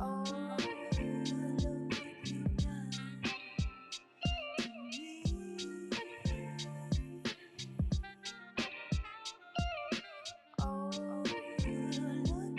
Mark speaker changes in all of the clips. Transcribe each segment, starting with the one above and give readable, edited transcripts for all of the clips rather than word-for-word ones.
Speaker 1: Oh, look what you've done to me. Oh, look what you've done to me.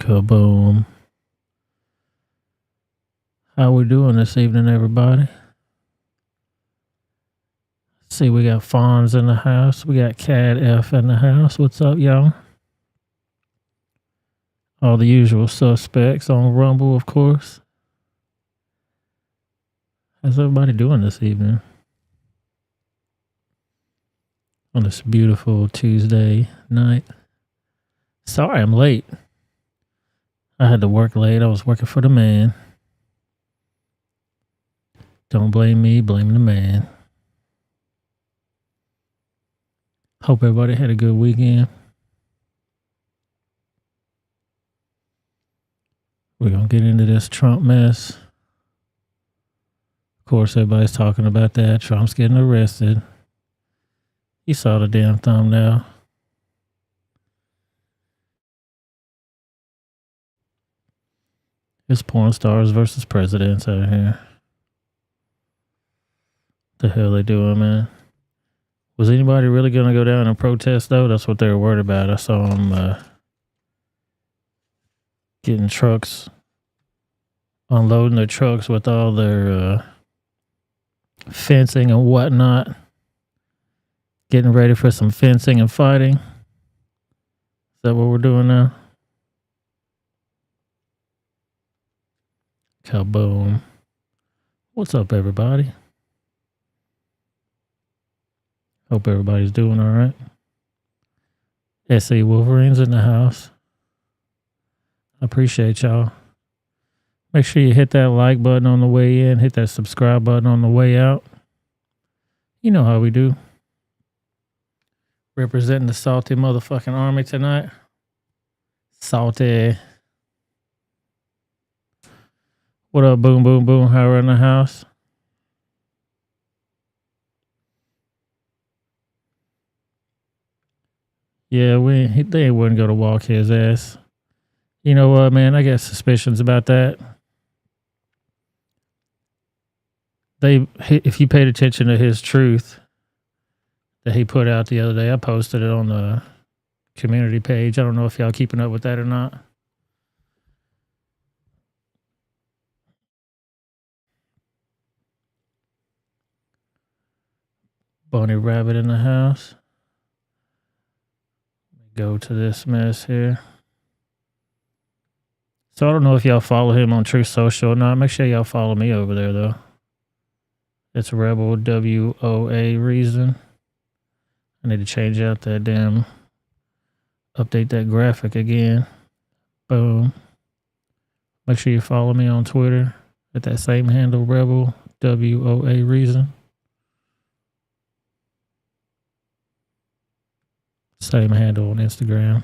Speaker 2: Kaboom. How we doing this evening, everybody? See, we got Fonz in the house. We got Cad F in the house. What's up, y'all? All the usual suspects on Rumble, of course. How's everybody doing this evening? On this beautiful Tuesday night. Sorry I'm late. I had to work late. I was working for the man. Don't blame me, blame the man. Hope everybody had a good weekend. We're going to get into this Trump mess. Of course, everybody's talking about that. Trump's getting arrested. You saw the damn thumbnail. It's porn stars versus presidents out here. The hell they doing, man? Was anybody really going to go down and protest, though? That's what they were worried about. I saw them getting trucks, unloading their trucks with all their fencing and whatnot. Getting ready for some fencing and fighting. Is that what we're doing now? Kaboom. What's up, everybody? Hope everybody's doing all right. SE Wolverine's in the house. I appreciate y'all. Make sure you hit that like button on the way in. Hit that subscribe button on the way out. You know how we do. Representing the salty motherfucking army tonight. Salty. What up, boom, boom, boom? How we're in the house? Yeah, they wouldn't go to walk his ass. You know what, man? I got suspicions about that. If you paid attention to his truth that he put out the other day, I posted it on the community page. I don't know if y'all keeping up with that or not. Bunny Rabbit in the house. Go to this mess here. So I don't know if y'all follow him on Truth Social or not. Make sure y'all follow me over there, though. It's Rebelwithoutareason. I need to change out that damn... Update that graphic again. Boom. Make sure you follow me on Twitter at that same handle, Rebel, WOA Reason. Same handle on Instagram.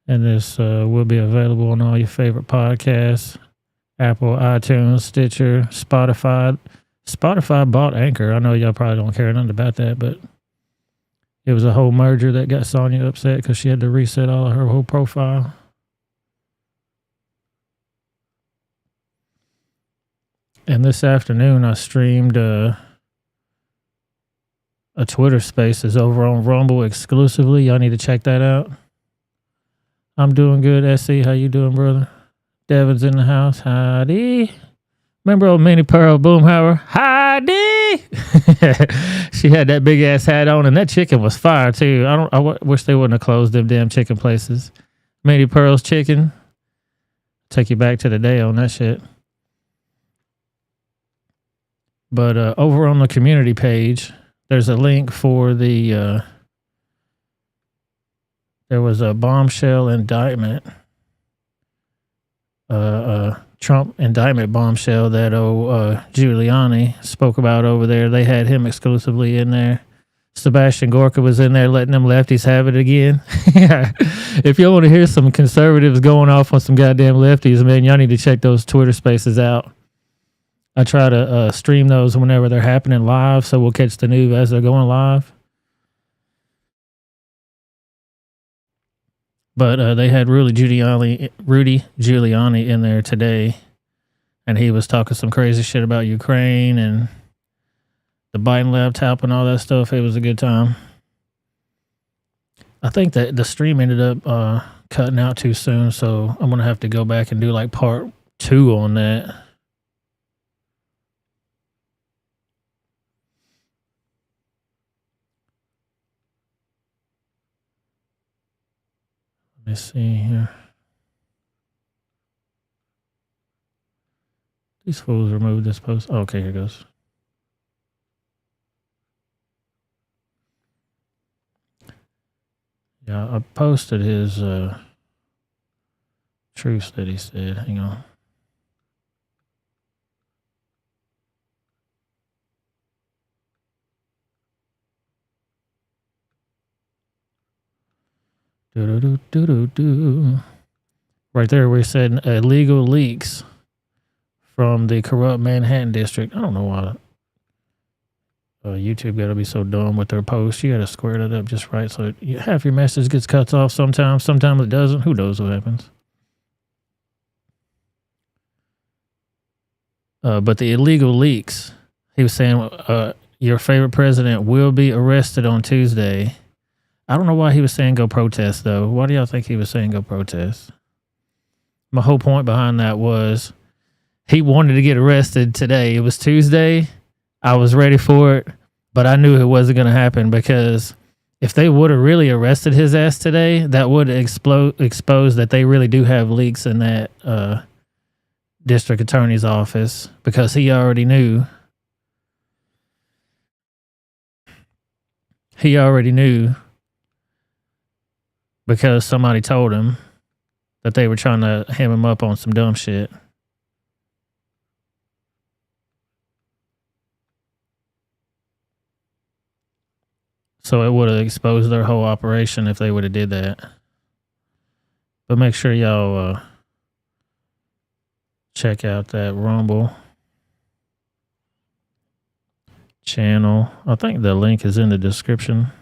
Speaker 2: And this will be available on all your favorite podcasts. Apple, iTunes, Stitcher, Spotify. Spotify bought Anchor. I know y'all probably don't care nothing about that, but it was a whole merger that got Sonya upset because she had to reset all of her whole profile. And this afternoon, I streamed a Twitter Spaces over on Rumble exclusively. Y'all need to check that out. I'm doing good, SC. How you doing, brother? Devin's in the house. Howdy. Remember old Minnie Pearl Boomhauer? Howdy. She had that big ass hat on, and that chicken was fire too. I wish they wouldn't have closed them damn chicken places. Minnie Pearl's chicken. Take you back to the day on that shit. But over on the community page, there's a link for the... there was a bombshell indictment. Trump indictment bombshell that Giuliani spoke about over there. They had him exclusively in there. Sebastian Gorka was in there letting them lefties have it again. Yeah. If you want to hear some conservatives going off on some goddamn lefties, man, y'all need to check those Twitter Spaces out. I try to stream those whenever they're happening live, so we'll catch the news as they're going live. But they had Rudy Giuliani in there today, and he was talking some crazy shit about Ukraine and the Biden laptop and all that stuff. It was a good time. I think that the stream ended up cutting out too soon, so I'm gonna have to go back and do like part 2 on that. Let me see here. These fools removed this post. Oh, okay, here goes. Yeah, I posted his truths that he said. Hang on. Right there, we said illegal leaks from the corrupt Manhattan district. I don't know why YouTube got to be so dumb with their posts. You got to square that up just right, so half your message gets cut off sometimes it doesn't. Who knows what happens? But the illegal leaks, he was saying your favorite president will be arrested on Tuesday. I don't know why he was saying go protest, though. Why do y'all think he was saying go protest? My whole point behind that was he wanted to get arrested today. It was Tuesday. I was ready for it, but I knew it wasn't going to happen, because if they would have really arrested his ass today, that would expose that they really do have leaks in that district attorney's office, because he already knew. He already knew because somebody told him that they were trying to hem him up on some dumb shit. So it would have exposed their whole operation if they would have did that. But make sure y'all check out that Rumble channel. I think the link is in the description.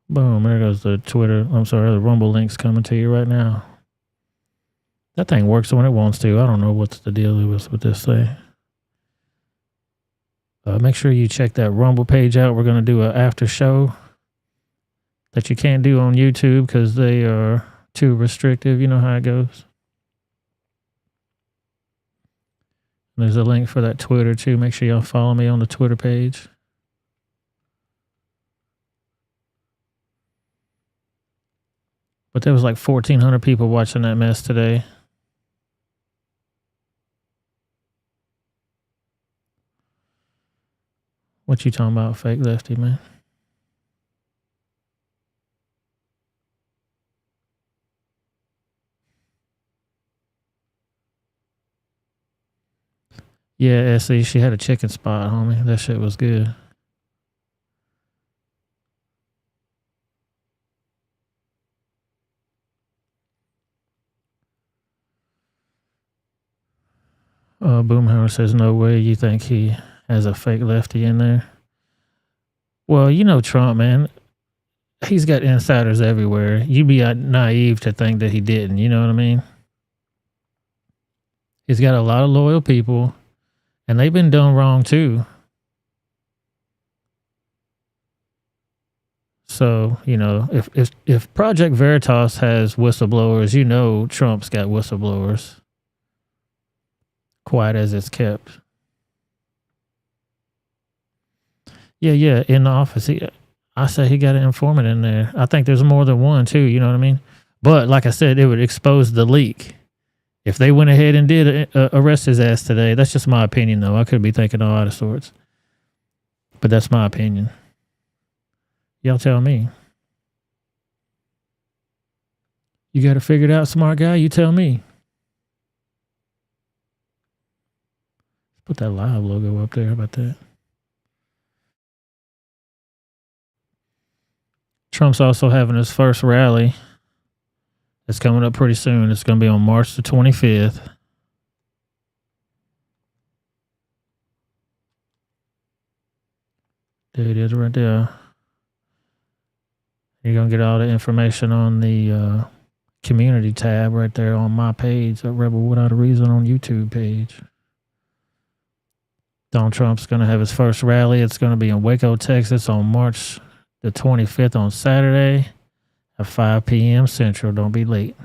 Speaker 2: Boom, there goes the the Rumble link's coming to you right now. That thing works when it wants to. I don't know what's the deal with this thing. Make sure you check that Rumble page out. We're going to do an after show that you can't do on YouTube because they are too restrictive. You know how it goes. There's a link for that Twitter too. Make sure y'all follow me on the Twitter page. But there was like 1,400 people watching that mess today. What you talking about, fake lefty, man? Yeah, Essie, she had a chicken spot, homie. That shit was good. Boomhauer says, no way you think he has a fake lefty in there. Well, you know Trump, man. He's got insiders everywhere. You'd be naive to think that he didn't. You know what I mean? He's got a lot of loyal people, and they've been done wrong too. So, you know, if Project Veritas has whistleblowers, you know Trump's got whistleblowers. Quiet as it's kept. Yeah, in the office. I say he got an informant in there. I think there's more than one too, you know what I mean? But like I said, it would expose the leak. If they went ahead and did arrest his ass today, that's just my opinion though. I could be thinking all out of sorts. But that's my opinion. Y'all tell me. You got it figured out, smart guy? You tell me. Put that live logo up there. How about that? Trump's also having his first rally. It's coming up pretty soon. It's going to be on March the 25th. There it is right there. You're going to get all the information on the community tab right there on my page, at Rebel Without a Reason on YouTube page. Donald Trump's going to have his first rally. It's going to be in Waco, Texas on March the 25th on Saturday at 5 p.m. Central. Don't be late.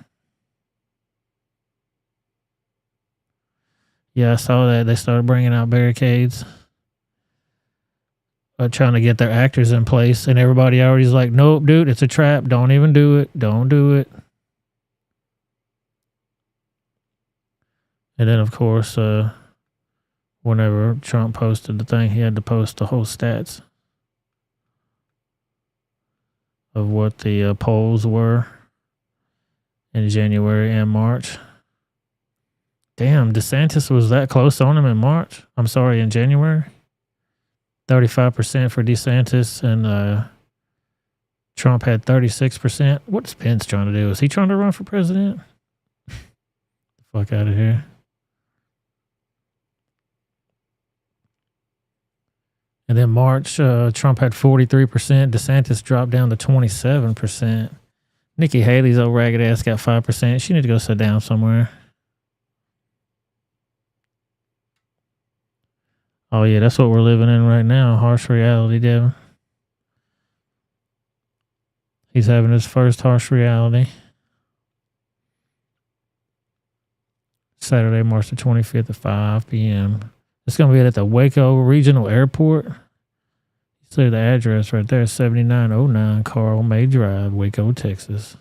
Speaker 2: Yeah, I saw that. They started bringing out barricades. Trying to get their actors in place. And everybody already's like, nope, dude, it's a trap. Don't even do it. Don't do it. And then, of course, whenever Trump posted the thing, he had to post the whole stats of what the polls were in January and March. Damn, DeSantis was that close on him in March. I'm sorry, in January. 35% for DeSantis, and Trump had 36%. What's Pence trying to do? Is he trying to run for president? The fuck out of here. And then March, Trump had 43%. DeSantis dropped down to 27%. Nikki Haley's old ragged ass got 5%. She need to go sit down somewhere. Oh, yeah, that's what we're living in right now. Harsh reality, Devin. He's having his first harsh reality. Saturday, March the 25th at 5 p.m. It's going to be at the Waco Regional Airport. You see the address right there, 7909 Carl May Drive, Waco, Texas.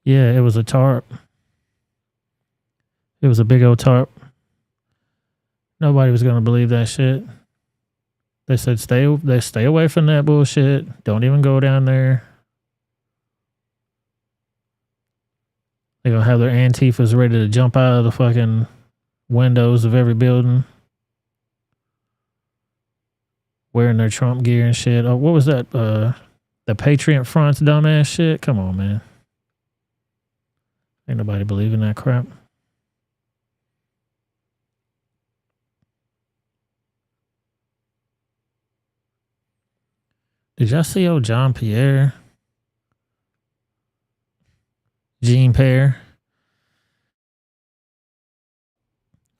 Speaker 2: Yeah, it was a tarp. It was a big old tarp. Nobody was going to believe that shit. They said, stay away from that bullshit. Don't even go down there. They're going to have their Antifas ready to jump out of the fucking windows of every building. Wearing their Trump gear and shit. Oh, what was that? The Patriot Front's dumbass shit? Come on, man. Ain't nobody believing that crap. Did y'all see old John Pierre? Jean Pierre?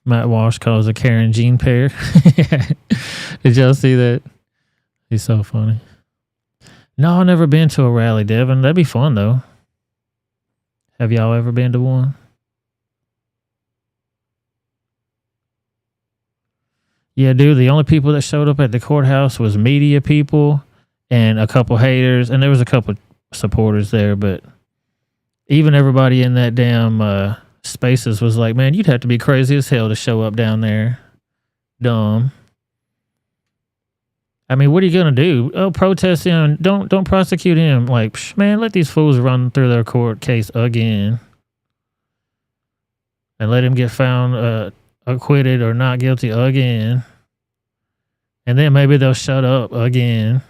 Speaker 2: Matt Walsh calls her Karen Jean Pierre. Did y'all see that? He's so funny. No, I've never been to a rally, Devin. That'd be fun, though. Have y'all ever been to one? Yeah, dude, the only people that showed up at the courthouse was media people and a couple haters, and there was a couple supporters there, but even everybody in that damn Spaces was like, man, you'd have to be crazy as hell to show up down there. Dumb. I mean, what are you gonna do? Oh, protest him. Don't prosecute him. Like, man, let these fools run through their court case again. And let him get found acquitted or not guilty again. And then maybe they'll shut up again.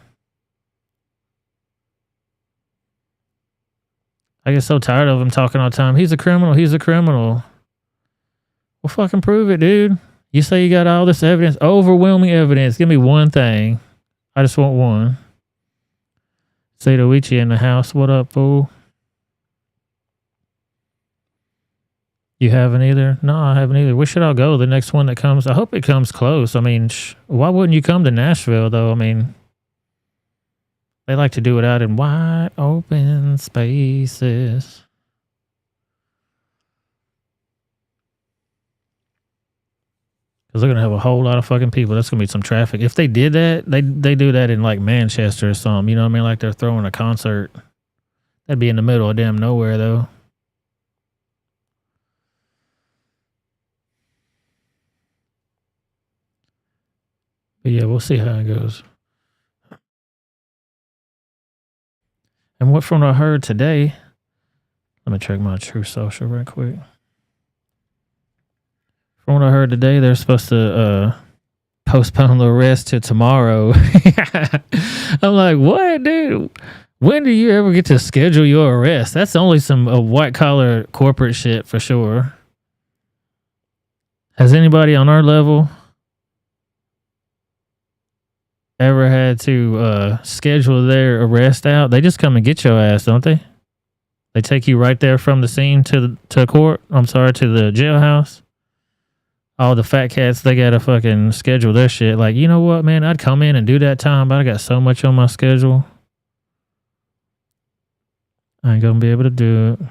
Speaker 2: I get so tired of him talking all the time. He's a criminal. He's a criminal. Well, fucking prove it, dude. You say you got all this evidence, overwhelming evidence. Give me one thing. I just want one. Satoichi in the house. What up, fool? You haven't either? No, I haven't either. Where should I go? The next one that comes? I hope it comes close. I mean, why wouldn't you come to Nashville, though? I mean, they like to do it out in wide open spaces. Because they're going to have a whole lot of fucking people. That's going to be some traffic. If they did that, they do that in like Manchester or something. You know what I mean? Like they're throwing a concert. That'd be in the middle of damn nowhere, though. But yeah, we'll see how it goes. And what from what I heard today, let me check my True Social real quick. From what I heard today, they're supposed to postpone the arrest to tomorrow. I'm like, what, dude? When do you ever get to schedule your arrest? That's only some white collar corporate shit for sure. Has anybody on our level ever had to schedule their arrest out? They just come and get your ass, don't they? They take you right there from the scene to court. I'm sorry, to the jailhouse. all the fat cats, they gotta fucking schedule their shit. Like, you know what, man? I'd come in and do that time, but I got so much on my schedule. I ain't gonna be able to do it.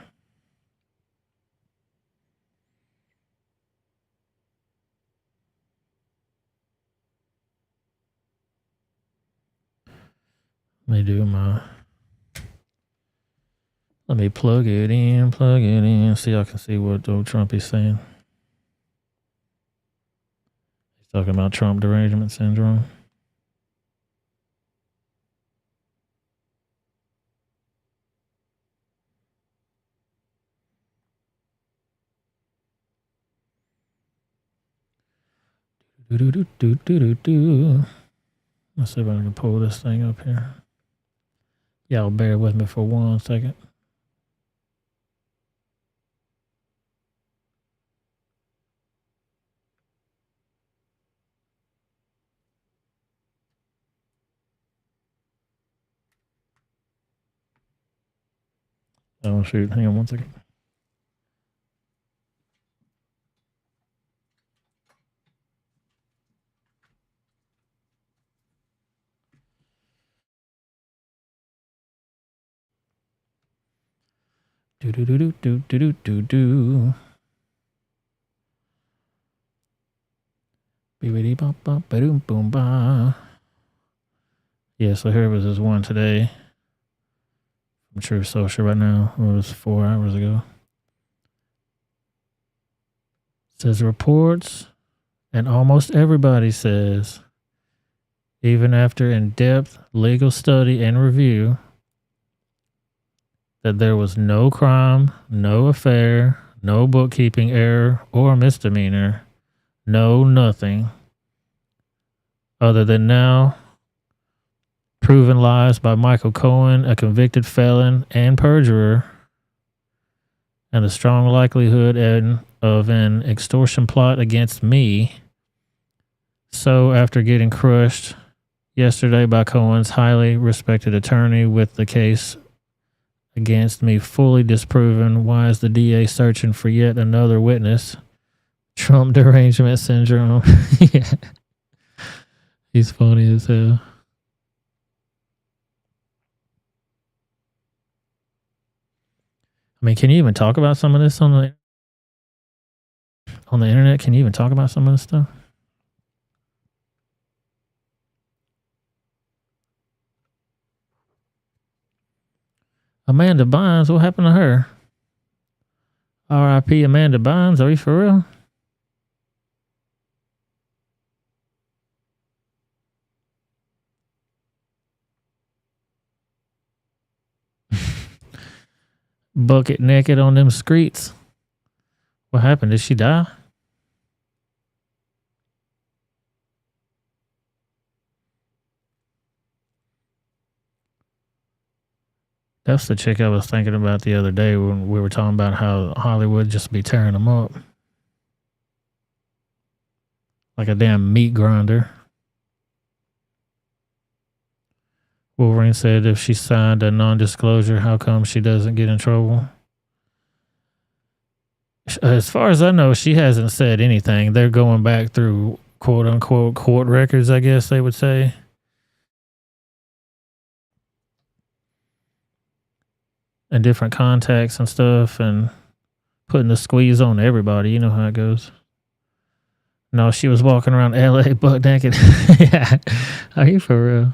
Speaker 2: Let me plug it in, see I can see what old Trump is saying. He's talking about Trump derangement syndrome. Do. Let's see if I can pull this thing up here. Y'all bear with me for 1 second. Oh shoot, hang on 1 second. Do. Beep bop bop boom boom ba. Yeah, so here was this one today from True Social right now. It was 4 hours ago. It says reports, and almost everybody says, even after in-depth legal study and review, that there was no crime, no affair, no bookkeeping error or misdemeanor, no nothing, other than now proven lies by Michael Cohen, a convicted felon and perjurer, and the strong likelihood of an extortion plot against me. So after getting crushed yesterday by Cohen's highly respected attorney with the case against me fully disproven, why is the DA searching for yet another witness? Trump derangement syndrome. Yeah. He's funny as hell. I mean, can you even talk about some of this on the internet? Can you even talk about some of this stuff? Amanda Bynes, what happened to her? R.I.P. Amanda Bynes, are you for real? Bucket naked on them streets. What happened? Did she die? That's the chick I was thinking about the other day when we were talking about how Hollywood just be tearing them up. Like a damn meat grinder. Wolverine said if she signed a non-disclosure, how come she doesn't get in trouble? As far as I know, she hasn't said anything. They're going back through quote-unquote court records, I guess they would say. And different contacts and stuff, and putting the squeeze on everybody. You know how it goes. No, she was walking around LA butt naked. Yeah. Are you for real?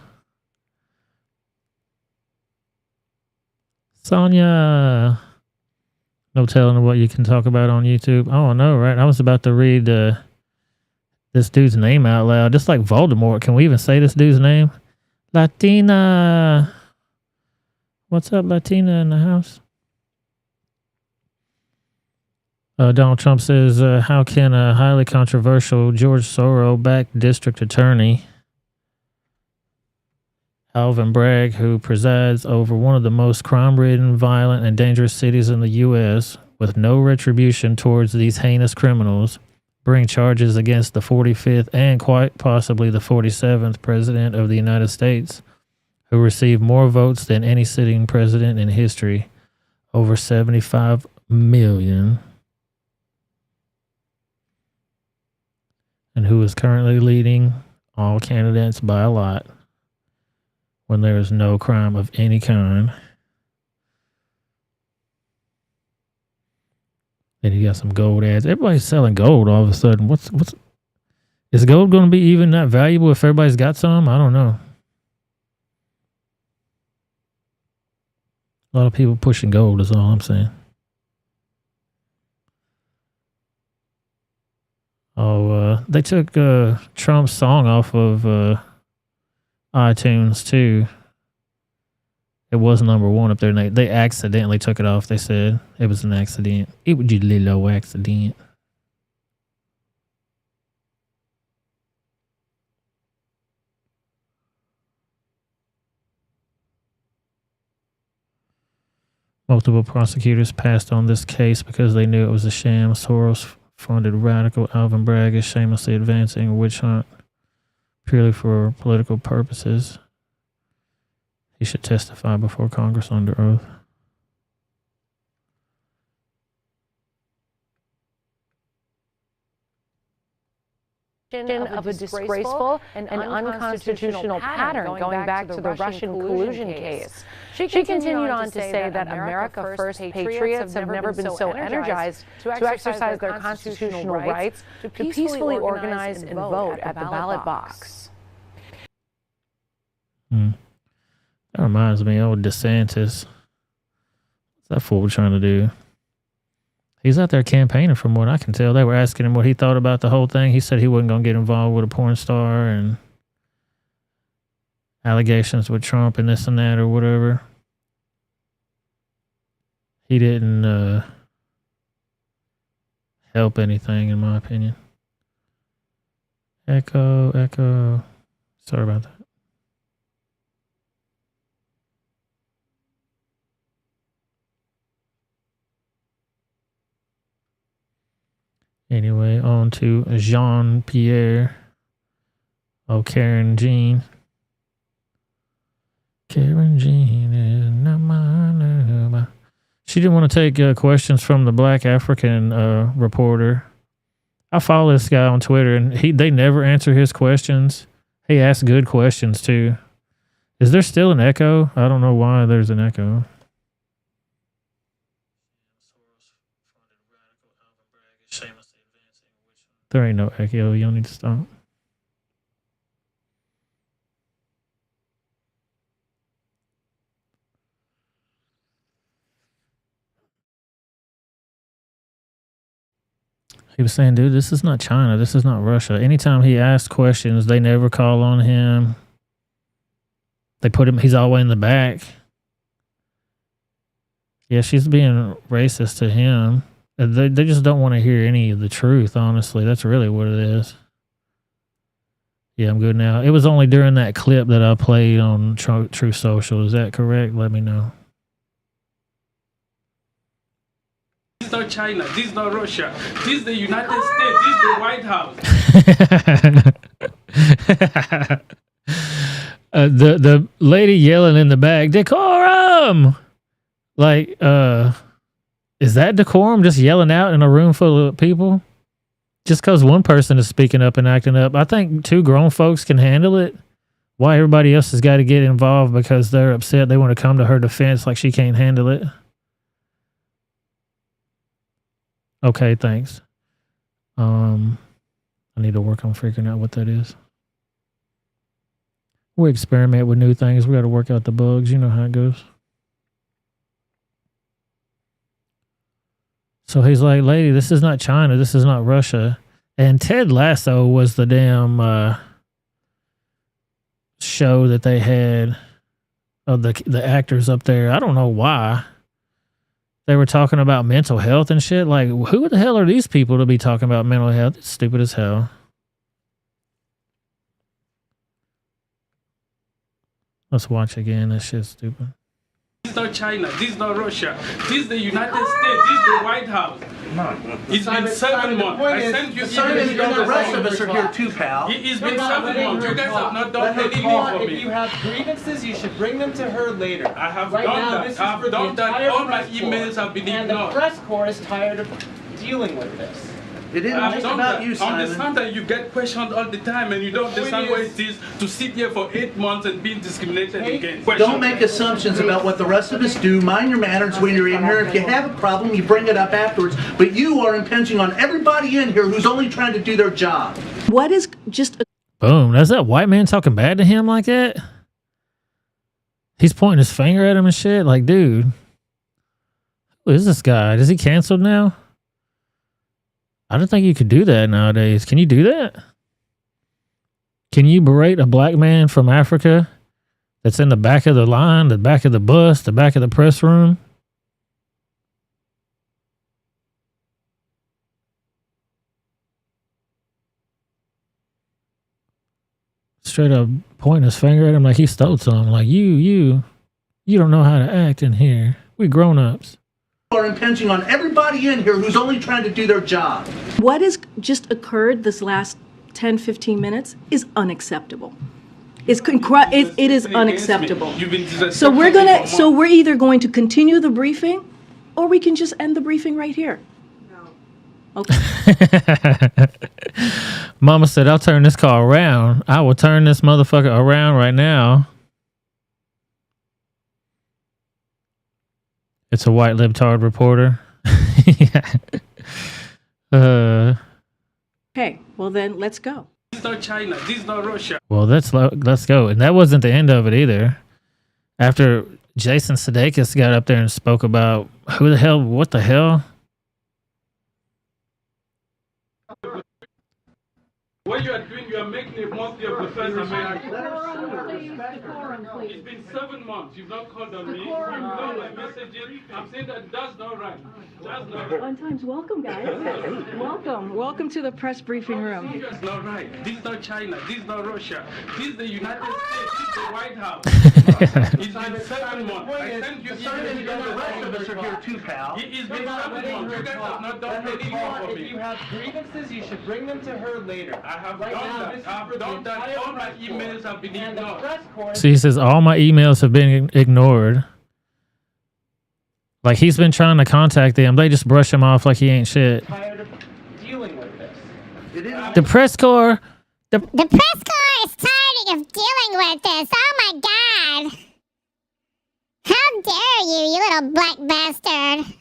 Speaker 2: Sonia. No telling what you can talk about on YouTube. Oh, no, right? I was about to read this dude's name out loud, just like Voldemort. Can we even say this dude's name? Latina. What's up, Latina in the house? Donald Trump says, how can a highly controversial George Soros-backed district attorney, Alvin Bragg, who presides over one of the most crime-ridden, violent, and dangerous cities in the U.S., with no retribution towards these heinous criminals, bring charges against the 45th and quite possibly the 47th President of the United States, who received more votes than any sitting president in history, over 75 million. and who is currently leading all candidates by a lot when there is no crime of any kind. Then you got some gold ads. Everybody's selling gold all of a sudden. What's is gold going to be even that valuable if everybody's got some? I don't know. A lot of people pushing gold is all I'm saying. Oh, they took Trump's song off of iTunes too. It was #1 up there. And they accidentally took it off. They said it was an accident. It was just a little accident. Multiple prosecutors passed on this case because they knew it was a sham. Soros-funded radical Alvin Bragg is shamelessly advancing a witch hunt purely for political purposes. He should testify before Congress under oath.
Speaker 3: Of a disgraceful and unconstitutional pattern going back to the Russian collusion case. She continued on to say that America First patriots have never been so energized to exercise their constitutional rights to peacefully organize and vote at the ballot box.
Speaker 2: That reminds me of DeSantis. What's that fool trying to do? He's out there campaigning from what I can tell. They were asking him what he thought about the whole thing. He said he wasn't going to get involved with a porn star and allegations with Trump and this and that or whatever. He didn't help anything, in my opinion. Echo. Sorry about that. Anyway, on to Jean-Pierre. Oh, Karen Jean. Karen Jean is not my name. She didn't want to take questions from the black African reporter. I follow this guy on Twitter, and they never answer his questions. He asks good questions, too. Is there still an echo? I don't know why there's an echo. There ain't no echo. You don't need to stop. He was saying, dude, this is not China. This is not Russia. Anytime he asks questions, they never call on him. They put him, he's all the way in the back. Yeah, she's being racist to him. They just don't want to hear any of the truth, honestly. That's really what it is. Yeah, I'm good now. It was only during that clip that I played on True Social. Is that correct? Let me know.
Speaker 4: This is not China. This is not Russia. This is the United States. This is the White House.
Speaker 2: The lady yelling in the back, decorum! Like, is that decorum, just yelling out in a room full of people? Just because one person is speaking up and acting up. I think 2 grown folks can handle it. Why everybody else has got to get involved because they're upset. They want to come to her defense like she can't handle it. Okay, thanks. I need to work on figuring out what that is. We experiment with new things. We got to work out the bugs. You know how it goes. So he's like, lady, this is not China. This is not Russia. And Ted Lasso was the damn show that they had of the actors up there. I don't know why. They were talking about mental health and shit. Like, who the hell are these people to be talking about mental health? It's stupid as hell. Let's watch again. That shit's stupid.
Speaker 4: This is not China. This is not Russia. This is the United States. This is the White House. It's been 7 months. I sent you emails.
Speaker 5: The rest of us are here too, pal.
Speaker 4: It's been 7 months. You guys have not done anything for
Speaker 6: If
Speaker 4: me.
Speaker 6: you have grievances, you should bring them to her later.
Speaker 4: I have
Speaker 6: Right
Speaker 4: done
Speaker 6: now,
Speaker 4: that.
Speaker 6: this is
Speaker 4: I've
Speaker 6: for the
Speaker 4: done that.
Speaker 6: entire
Speaker 4: All my
Speaker 6: press corps.
Speaker 4: emails have been
Speaker 6: And the
Speaker 4: ignored.
Speaker 6: press corps is tired of dealing with this.
Speaker 5: It isn't
Speaker 4: I've
Speaker 5: just
Speaker 4: done
Speaker 5: about
Speaker 4: that.
Speaker 5: you,
Speaker 4: I
Speaker 5: Simon.
Speaker 4: understand that you get questioned all the time and you don't understand what it is to sit here for 8 months and being discriminated against.
Speaker 5: Don't make assumptions about what the rest of us do. Mind your manners when you're in here. If you have a problem, you bring it up afterwards. But you are impinging on everybody in here who's only trying to do their job.
Speaker 7: What is just a
Speaker 2: Boom. That's that white man talking bad to him like that? He's pointing his finger at him and shit. Like, dude, who is this guy? Is he canceled now? I don't think you could do that nowadays. Can you do that? Can you berate a black man from Africa that's in the back of the line, the back of the bus, the back of the press room? Straight up pointing his finger at him like he stole something. Like, you don't know how to act in here. We grown-ups.
Speaker 5: You are impinging on everybody in here who's only trying to do their job.
Speaker 7: what has just occurred this last 10, 15 minutes is unacceptable. It is unacceptable. So we're either going to continue the briefing or we can just end the briefing right here. Okay.
Speaker 2: Mama said, I'll turn this car around. I will turn this motherfucker around right now. It's a white libtard reporter.
Speaker 7: Okay, well then let's go.
Speaker 4: This is not China. This is not Russia.
Speaker 2: Well, let's go. And that wasn't the end of it either. After Jason Sudeikis got up there and spoke about what the hell?
Speaker 4: What you are doing, you are making it mostly of the first American. It's been 7 months. You've not called on me. You've not my messages. I'm saying that's not right. That's not right.
Speaker 7: Fun times, welcome guys. Welcome to the press briefing room.
Speaker 4: That's not right. This is not China. This is not Russia. This is the United States. This is the White House. It's been 7 months. I sent you
Speaker 5: Simon,
Speaker 4: emails.
Speaker 5: the rest of us are here too, pal.
Speaker 4: It's been 7 months. You guys have not done anything for
Speaker 6: If you
Speaker 4: me.
Speaker 6: have grievances, you should bring them to her later.
Speaker 4: I have
Speaker 6: Right now,
Speaker 4: done
Speaker 6: this is
Speaker 4: that. I've
Speaker 6: for the
Speaker 4: done that.
Speaker 6: entire
Speaker 4: All my
Speaker 6: press corps.
Speaker 4: emails have been
Speaker 6: And the
Speaker 4: ignored.
Speaker 6: press corps
Speaker 2: See, he says all my emails have been ignored. Like he's been trying to contact them. They just brush him off like he ain't shit.
Speaker 6: is tired of dealing with this.
Speaker 5: It isn't
Speaker 2: The press corps.
Speaker 8: The press corps is tired of dealing with this. Oh my god. How dare you little black bastard.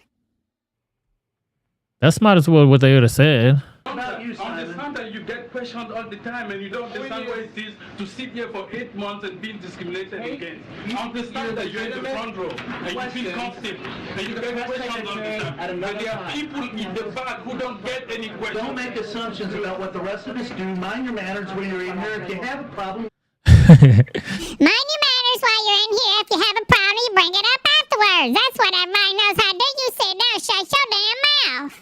Speaker 2: That's might as well what they would have said.
Speaker 5: about you,
Speaker 4: I
Speaker 5: Simon.
Speaker 4: understand that you get questioned all the time and you don't understand what it is to sit here for 8 months and being discriminated against. I understand that you're in the front row and you feel comfortable and you get questions all the time. But there are people in the back who don't get any questions.
Speaker 5: Don't make assumptions about what the rest of us do. Mind your manners when you're in here. If you have a problem,
Speaker 8: Mind your manners while you're in here. If you have a problem, you bring it up afterwards. That's what everybody knows how to do. You sit down, shut your damn mouth.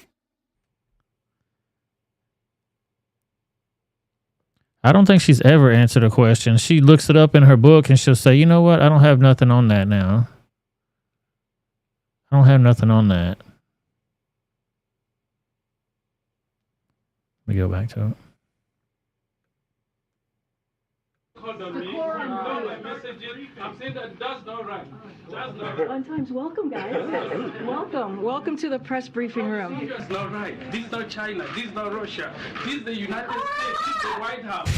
Speaker 2: I don't think she's ever answered a question. She looks it up in her book and she'll say, you know what? I don't have nothing on that now. I don't have nothing on that. Let me go back to it.
Speaker 4: Called on me. You know my messages. I'm saying that's not right. That's not right.
Speaker 7: Fun times, welcome guys. Welcome to the press briefing room.
Speaker 4: That's not right. This is not China. This is not Russia. This is the United States. This is the White House.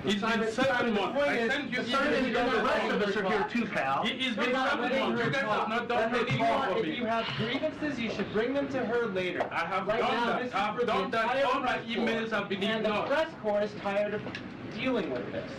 Speaker 4: It's been 7 months. I sent you
Speaker 5: Simon,
Speaker 4: emails.
Speaker 5: the rest of us are here too, pal.
Speaker 4: It's been 7 months. You guys have not done anything for
Speaker 6: If you
Speaker 4: me.
Speaker 6: have grievances, you should bring them to her later.
Speaker 4: I have
Speaker 6: Right now,
Speaker 4: done
Speaker 6: this is
Speaker 4: that. I've
Speaker 6: for the
Speaker 4: done that.
Speaker 6: entire
Speaker 4: All my
Speaker 6: press corps.
Speaker 4: emails have been
Speaker 6: And the
Speaker 4: ignored.
Speaker 6: press corps is tired of dealing with this.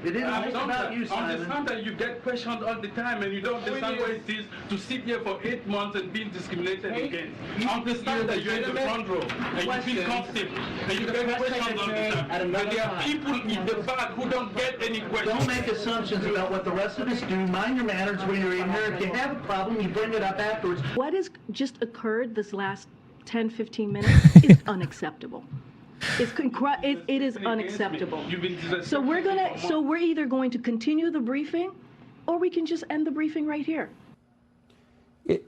Speaker 5: It isn't
Speaker 4: I've
Speaker 5: just
Speaker 4: done
Speaker 5: about
Speaker 4: that.
Speaker 5: you,
Speaker 4: I
Speaker 5: Simon.
Speaker 4: understand that you get questioned all the time and you don't understand what it is to sit here for 8 months and being discriminated against. I understand that you're in the front row and you feel comfortable and you get questions all the time. But there are people in the back who don't get any questions.
Speaker 5: Don't make assumptions about what the rest of us do. Mind your manners when you're in here. If you have a problem, you bring it up afterwards.
Speaker 7: What has just occurred this last 10, 15 minutes is unacceptable. It is unacceptable.
Speaker 4: You've been
Speaker 7: So we're either going to continue the briefing or we can just end the briefing right here.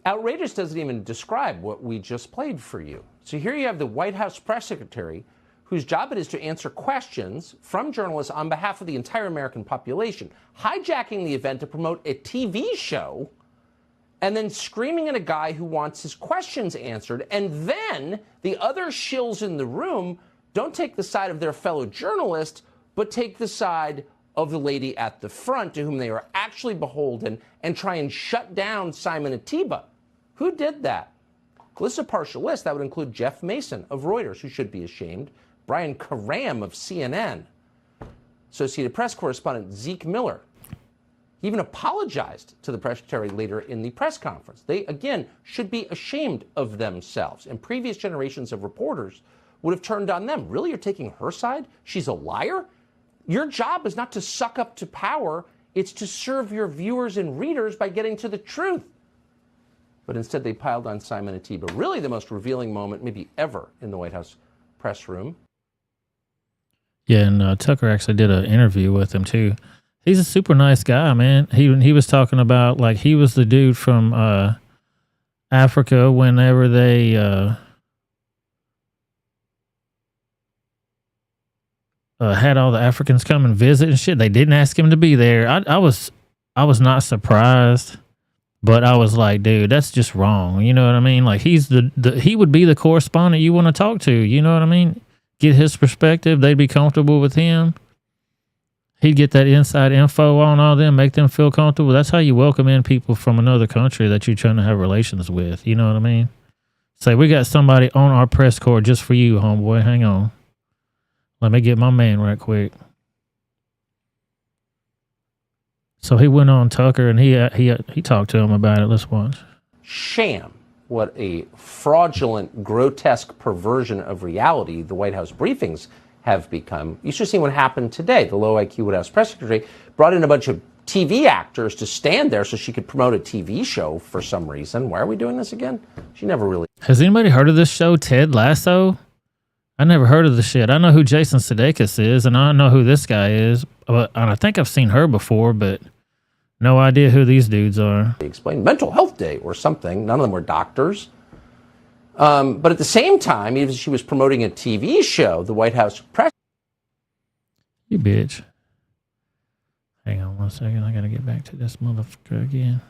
Speaker 9: Outrageous doesn't even describe what we just played for you. So here you have the White House press secretary whose job it is to answer questions from journalists on behalf of the entire American population, hijacking the event to promote a TV show and then screaming at a guy who wants his questions answered. And then the other shills in the room don't take the side of their fellow journalist, but take the side of the lady at the front to whom they are actually beholden and try and shut down Simon Atiba. Who did that? Well, this is a partial list. That would include Jeff Mason of Reuters, who should be ashamed, Brian Karam of CNN, Associated Press correspondent Zeke Miller. He even apologized to the press secretary later in the press conference. They, again, should be ashamed of themselves. And previous generations of reporters would have turned on them. Really, you're taking her side? She's a liar? Your job is not to suck up to power. It's to serve your viewers and readers by getting to the truth. But instead, they piled on Simon Atiba. Really the most revealing moment maybe ever in the White House press room.
Speaker 2: Yeah, and Tucker actually did an interview with him, too. He's a super nice guy, man. He was talking about, like, he was the dude from Africa whenever they had all the Africans come and visit and shit. They didn't ask him to be there. I was not surprised, but I was like, dude, that's just wrong. You know what I mean? Like, he's he would be the correspondent you want to talk to. You know what I mean? Get his perspective. They'd be comfortable with him. He'd get that inside info on all them, make them feel comfortable. That's how you welcome in people from another country that you're trying to have relations with. You know what I mean? Say, we got somebody on our press corps just for you, homeboy. Hang on. Let me get my man right quick. So he went on Tucker and he talked to him about it. Let's watch.
Speaker 9: Sham. What a fraudulent, grotesque perversion of reality the White House briefings have become. You should see what happened today. The low IQ White House press secretary brought in a bunch of TV actors to stand there so she could promote a TV show for some reason. Why are we doing this again? She never really...
Speaker 2: Has anybody heard of this show, Ted Lasso? I never heard of the shit. I know who Jason Sudeikis is, and I know who this guy is. And I think I've seen her before, but no idea who these dudes are.
Speaker 9: They explained Mental Health Day or something. None of them were doctors. But at the same time, even she was promoting a TV show, the White House press...
Speaker 2: You bitch. Hang on 1 second. I got to get back to this motherfucker again.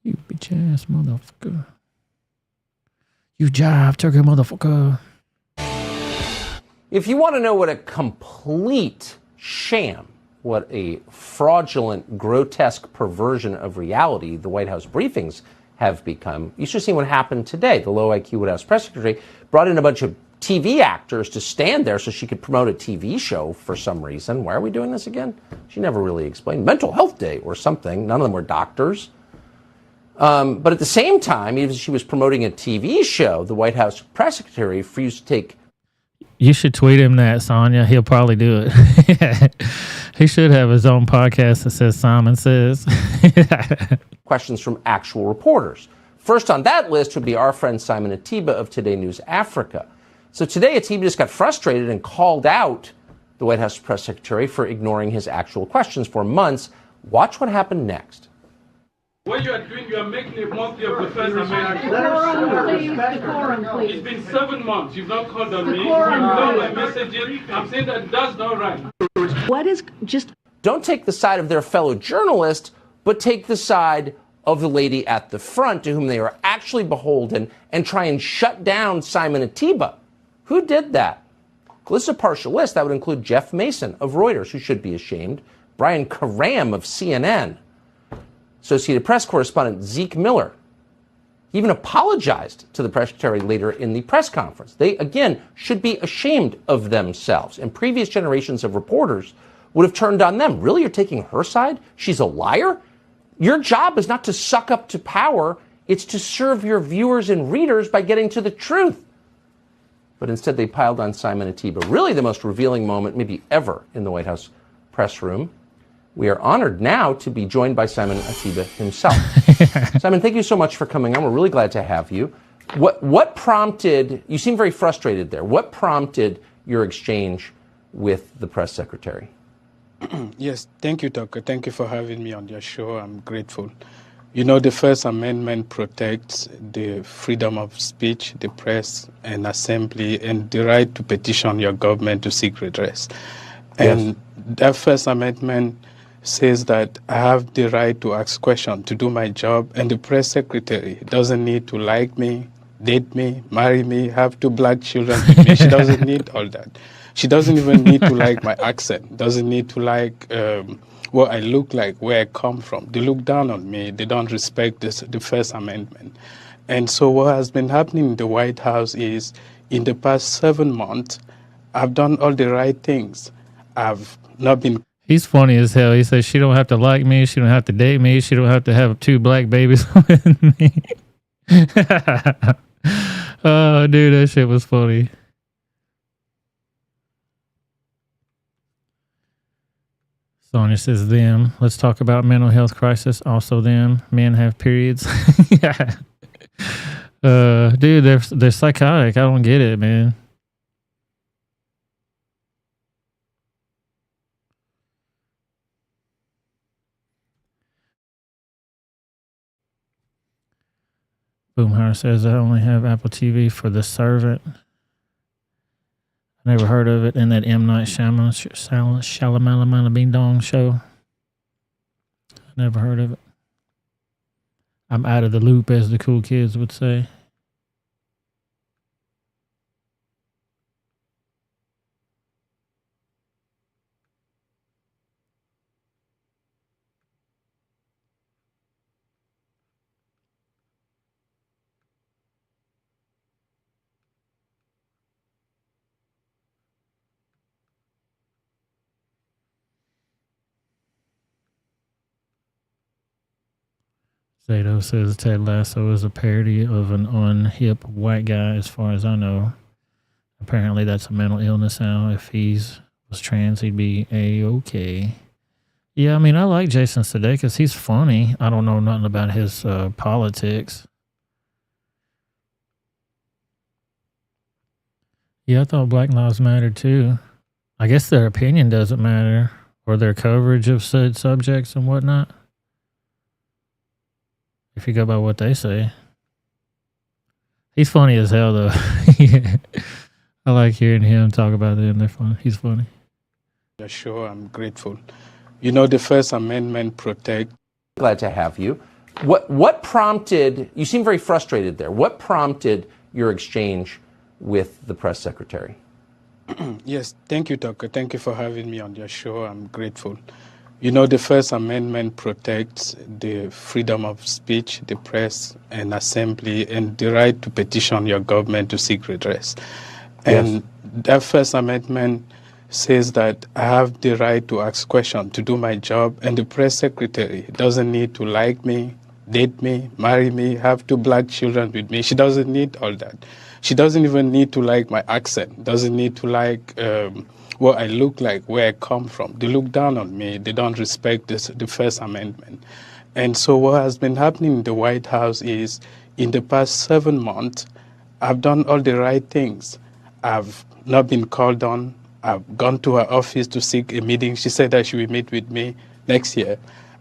Speaker 2: You bitch ass motherfucker. You jive turkey motherfucker.
Speaker 9: If you want to know what a complete sham, what a fraudulent, grotesque perversion of reality the White House briefings have become, you should see what happened today. The low IQ White House press secretary brought in a bunch of TV actors to stand there so she could promote a TV show for some reason. Why are we doing this again? She never really explained. Mental Health Day or something. None of them were doctors. But at the same time, even she was promoting a TV show, the White House press secretary refused to take...
Speaker 2: You should tweet him that, Sonia. He'll probably do it. He should have his own podcast that says Simon Says.
Speaker 9: questions from actual reporters. First on that list would be our friend Simon Atiba of Today News Africa. So today Atiba just got frustrated and called out the White House press secretary for ignoring his actual questions for months. Watch what happened next.
Speaker 4: What you are doing, you are making a mockery of the First Amendment. It's been 7 months. You've not called on me. You've not my messages. I'm saying that that's not right.
Speaker 7: What is just...
Speaker 9: Don't take the side of their fellow journalist, but take the side of the lady at the front to whom they are actually beholden and try and shut down Simon Atiba. Who did that? Well, this is a partial list. That would include Jeff Mason of Reuters, who should be ashamed, Brian Karam of CNN, Associated Press correspondent Zeke Miller. He even apologized to the press secretary later in the press conference. They, again, should be ashamed of themselves. And previous generations of reporters would have turned on them. Really, you're taking her side? She's a liar? Your job is not to suck up to power. It's to serve your viewers and readers by getting to the truth. But instead, they piled on Simon Atiba. Really the most revealing moment maybe ever in the White House press room. We are honored now to be joined by Simon Atiba himself. Simon, thank you so much for coming on. We're really glad to have you. What prompted, you seem very frustrated there. What prompted your exchange with the press secretary?
Speaker 10: Yes, thank you, Tucker. Thank you for having me on your show. I'm grateful. You know, the First Amendment protects the freedom of speech, the press, and assembly, and the right to petition your government to seek redress. And that First Amendment says that I have the right to ask questions, to do my job, and the press secretary doesn't need to like me, date me, marry me, have 2 black children with me. She doesn't need all that. She doesn't even need to like my accent, doesn't need to like what I look like, where I come from. They look down on me. They don't respect the First Amendment. And so what has been happening in the White House is, in the past 7 months, I've done all the right things. I've not been...
Speaker 2: He's funny as hell. He says she don't have to like me. She don't have to date me. She don't have to have 2 black babies with me. Oh, dude, that shit was funny. Sonia says them. Let's talk about mental health crisis. Also them. Men have periods. Yeah. Dude, they're psychotic. I don't get it, man. Boomhauer says I only have Apple TV for The Servant. Never heard of it. In that M. Night Shyamalan Bing Dong show. Never heard of it. I'm out of the loop, as the cool kids would say. Zato says Ted Lasso is a parody of an unhip white guy, as far as I know. Apparently that's a mental illness now. If he's was trans, he'd be A-okay. Yeah, I mean, I like Jason Sudeikis. He's funny. I don't know nothing about his politics. Yeah, I thought Black Lives Matter too. I guess their opinion doesn't matter, or their coverage of said subjects and whatnot. If you go by what they say. He's funny as hell, though. Yeah. I like hearing him talk about them. They're funny. He's funny.
Speaker 10: Yeah, sure, I'm grateful. You know, the First Amendment protects.
Speaker 9: Glad to have you. What prompted, you seem very frustrated there. What prompted your exchange with the press secretary?
Speaker 10: Yes, thank you, Tucker. Thank you for having me on your show. I'm grateful. You know, the First Amendment protects the freedom of speech, the press, and assembly, and the right to petition your government to seek redress. And that First Amendment says that I have the right to ask questions, to do my job, and the press secretary doesn't need to like me, date me, marry me, have 2 black children with me. She doesn't need all that. She doesn't even need to like my accent, doesn't need to like what I look like, where I come from. They look down on me. They don't respect the First Amendment. And so what has been happening in the White House is, in the past 7 months, I've done all the right things. I've not been called on. I've gone to her office to seek a meeting. She said that she will meet with me next year.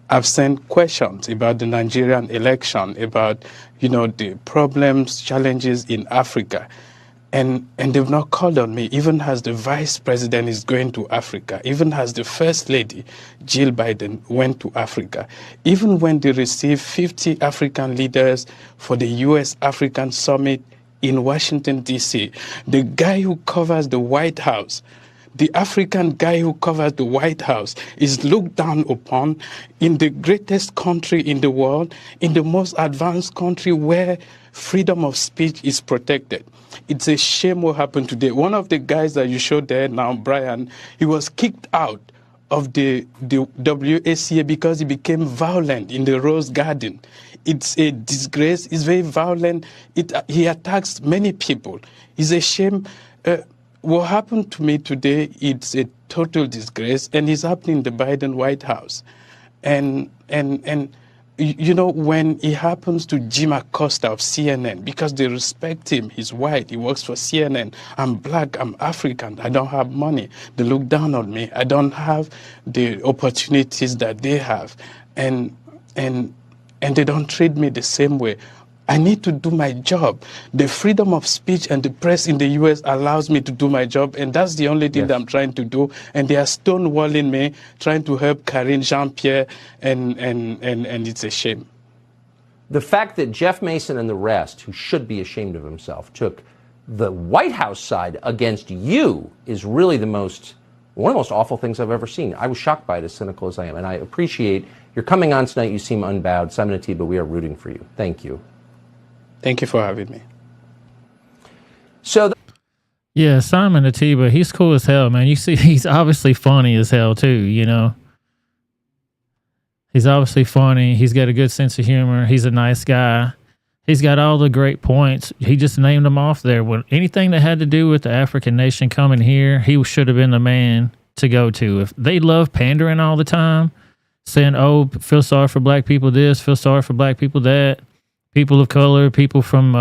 Speaker 10: I've sent questions about the Nigerian election, about, you know, the problems, challenges in Africa. And they've not called on me, even as the vice president is going to Africa, even as the first lady, Jill Biden, went to Africa, even when they received 50 African leaders for the U.S.-African Summit in Washington, D.C., the guy who covers the White House, the African guy who covers the White House, is looked down upon in the greatest country in the world, in the most advanced country where freedom of speech is protected. It's a shame what happened today. One of the guys that you showed there now, Brian, he was kicked out of the WACA because he became violent in the Rose Garden. It's a disgrace. It's very violent. He attacks many people. It's a shame. What happened to me today, it's a total disgrace, and it's happening in the Biden White House. And you know, when it happens to Jim Acosta of CNN, because they respect him, he's white, he works for CNN, I'm black, I'm African, I don't have money, they look down on me, I don't have the opportunities that they have, and they don't treat me the same way. I need to do my job. The freedom of speech and the press in the U.S. allows me to do my job, and that's the only thing that I'm trying to do. And they are stonewalling me, trying to help Karine Jean-Pierre, and it's a shame.
Speaker 9: The fact that Jeff Mason and the rest, who should be ashamed of himself, took the White House side against you is really one of the most awful things I've ever seen. I was shocked by it, as cynical as I am, and I appreciate your coming on tonight. You seem unbowed. Simon Atiba, we are rooting for you. Thank you.
Speaker 10: Thank you for having me.
Speaker 9: So,
Speaker 2: yeah, Simon Atiba, he's cool as hell, man. You see, he's obviously funny as hell too. You know, he's obviously funny. He's got a good sense of humor. He's a nice guy. He's got all the great points. He just named them off there. When anything that had to do with the African nation coming here, he should have been the man to go to. If they love pandering all the time, saying, "Oh, feel sorry for black people," this, feel sorry for black people that. People of color, people from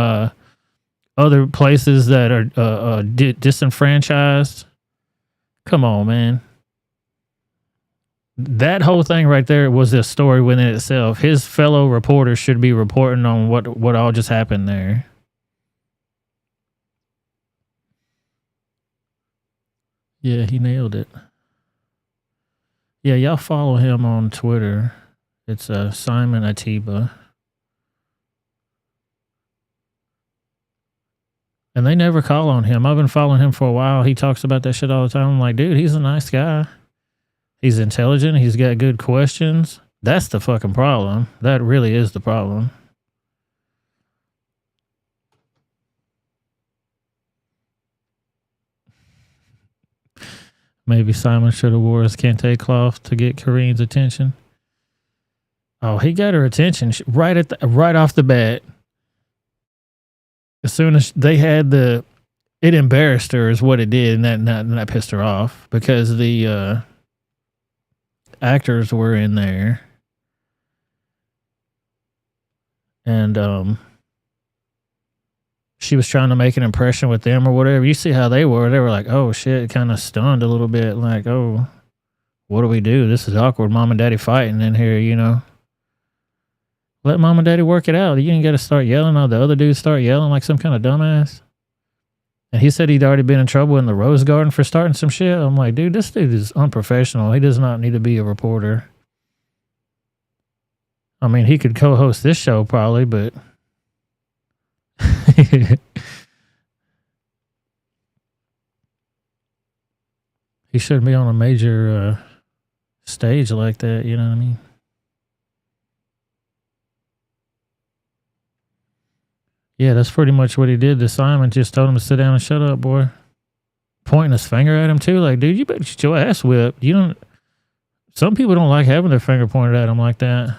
Speaker 2: other places that are disenfranchised. Come on, man. That whole thing right there was a story within itself. His fellow reporters should be reporting on what all just happened there. Yeah, he nailed it. Yeah, y'all follow him on Twitter. It's Simon Atiba. And they never call on him. I've been following him for a while. He talks about that shit all the time. I'm like, dude, he's a nice guy. He's intelligent. He's got good questions. That's the fucking problem. That really is the problem. Maybe Simon should have wore his kente cloth to get Karine's attention. Oh, he got her attention right off the bat. As soon as they had it embarrassed her is what it did, and that pissed her off because the actors were in there, and she was trying to make an impression with them or whatever. You see how they were? They were like, "Oh shit," kind of stunned a little bit, like, "Oh, what do we do? This is awkward. Mom and Daddy fighting in here, you know." Let Mom and Daddy work it out. You ain't got to start yelling. All the other dudes start yelling like some kind of dumbass. And he said he'd already been in trouble in the Rose Garden for starting some shit. I'm like, dude, this dude is unprofessional. He does not need to be a reporter. I mean, he could co-host this show probably, but he shouldn't be on a major stage like that. You know what I mean? Yeah, that's pretty much what he did to Simon. Just told him to sit down and shut up, boy. Pointing his finger at him too, like, dude, you better get your ass whipped. You don't. Some people don't like having their finger pointed at them like that.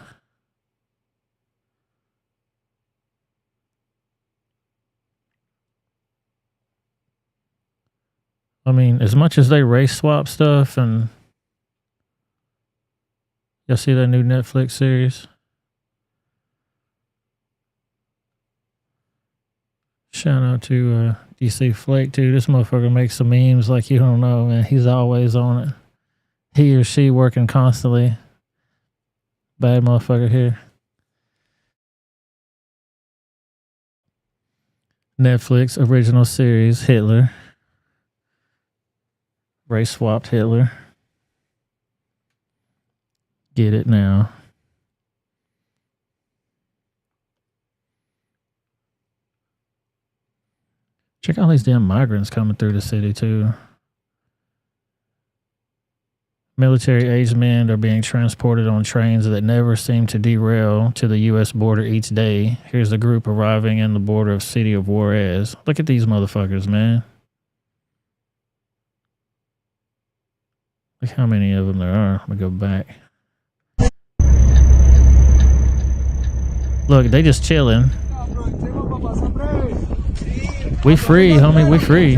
Speaker 2: I mean, as much as they race swap stuff, and y'all see that new Netflix series? Shout out to DC Flake too. This motherfucker makes some memes like you don't know, man. He's always on it. He or she working constantly. Bad motherfucker here. Netflix original series, Hitler. Race swapped Hitler. Get it now. Check out these damn migrants coming through the city too. Military-aged men are being transported on trains that never seem to derail to the U.S. border each day. Here's a group arriving in the border of city of Juarez. Look at these motherfuckers, man. Look how many of them there are. Let me go back. Look, they just chilling. We free, homie. We free.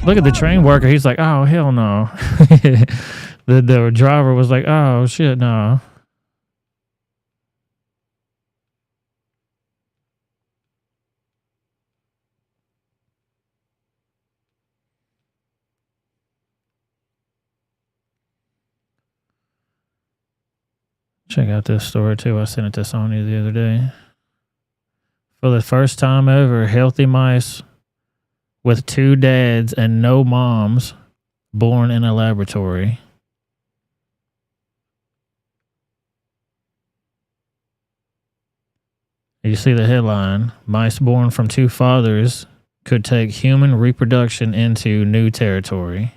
Speaker 2: Look at the train worker. He's like, oh, hell no. the driver was like, oh, shit, no. Check out this story too. I sent it to Sonya the other day. For the first time ever, healthy mice with 2 dads and no moms born in a laboratory. You see the headline, mice born from 2 fathers could take human reproduction into new territory.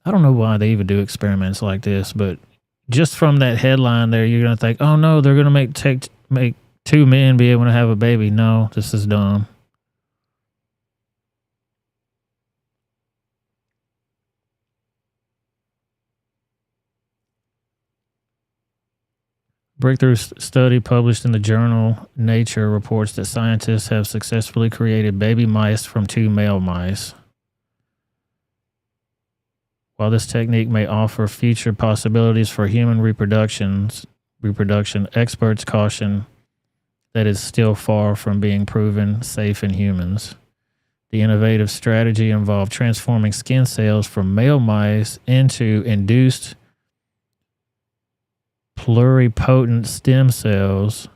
Speaker 2: I don't know why they even do experiments like this, but just from that headline there, you're going to think, oh no, they're going to make 2 men be able to have a baby. No, this is dumb. Breakthrough study published in the journal Nature reports that scientists have successfully created baby mice from 2 male mice. While this technique may offer future possibilities for human reproduction, experts caution that it's still far from being proven safe in humans. The innovative strategy involved transforming skin cells from male mice into induced pluripotent stem cells,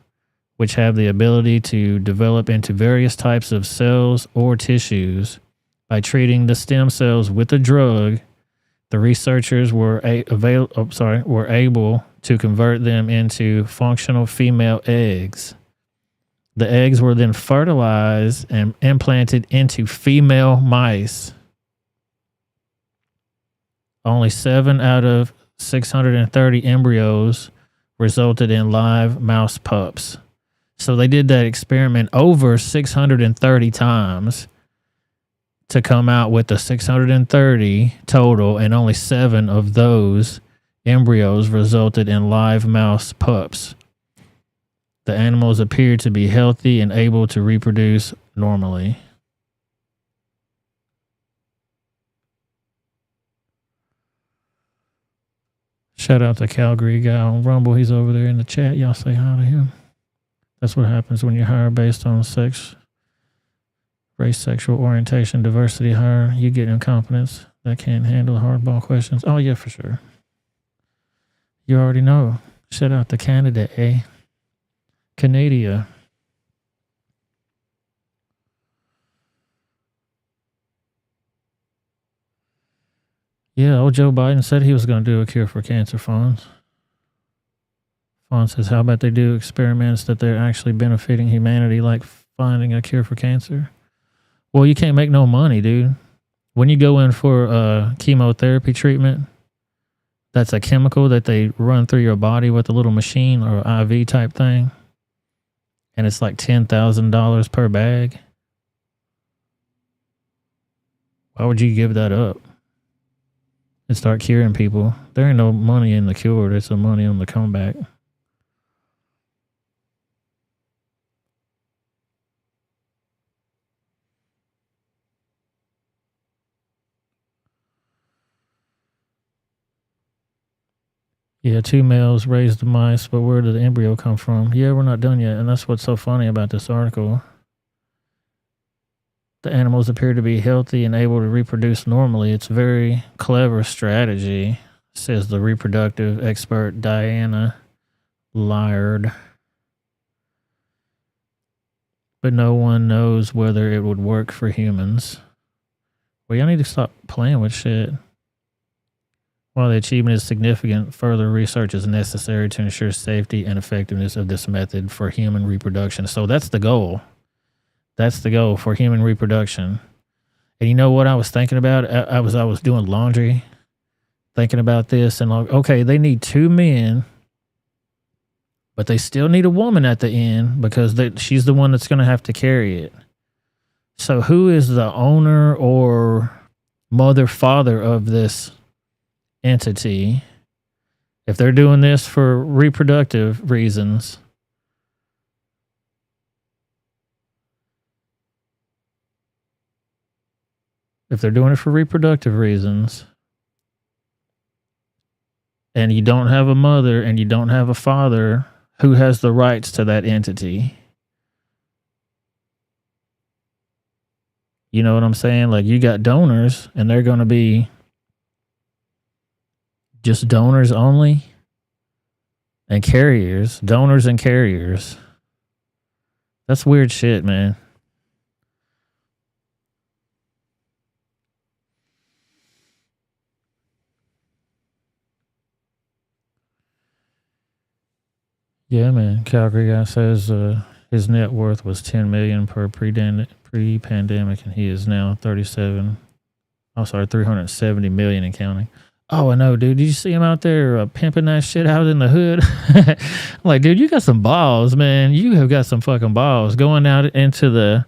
Speaker 2: which have the ability to develop into various types of cells or tissues. By treating the stem cells with a drug, the researchers were able to convert them into functional female eggs. The eggs were then fertilized and implanted into female mice. Only 7 out of 630 embryos resulted in live mouse pups. So they did that experiment over 630 times to come out with the 630 total, and only 7 of those embryos resulted in live mouse pups. The animals appeared to be healthy and able to reproduce normally. Shout out to Calgary guy on Rumble. He's over there in the chat. Y'all say hi to him. That's what happens when you hire based on sex, race, sexual orientation, diversity hire. You get incompetence that can't handle hardball questions. Oh, yeah, for sure. You already know. Shout out to Canada, eh? Canada. Yeah, old Joe Biden said he was going to do a cure for cancer, Fonz. Fonz says, how about they do experiments that they're actually benefiting humanity, like finding a cure for cancer? Well, you can't make no money, dude. When you go in for a chemotherapy treatment, that's a chemical that they run through your body with a little machine or IV type thing. And it's like $10,000 per bag. Why would you give that up and start curing people? There ain't no money in the cure. There's some money on the comeback. Yeah, 2 males raised the mice, but where did the embryo come from? Yeah, we're not done yet, and that's what's so funny about this article. The animals appear to be healthy and able to reproduce normally. It's a very clever strategy, says the reproductive expert Diana Lyard. But no one knows whether it would work for humans. Well, y'all need to stop playing with shit. While the achievement is significant, further research is necessary to ensure safety and effectiveness of this method for human reproduction. So that's the goal. That's the goal for human reproduction. And you know what I was thinking about? I was doing laundry, thinking about this, and like, okay, they need 2 men, but they still need a woman at the end because she's the one that's going to have to carry it. So who is the owner or mother, father of this entity? If they're doing this for reproductive reasons, and you don't have a mother and you don't have a father, who has the rights to that entity? You know what I'm saying? Like, you got donors, and they're going to be just donors only, and carriers, donors and carriers. That's weird shit, man. Yeah, man. Calgary guy says his net worth was $10 million pre-pandemic, and he is now 370 million and counting. Oh, I know, dude. Did you see him out there pimping that shit out in the hood? I'm like, dude, you got some balls, man. You have got some fucking balls going out into the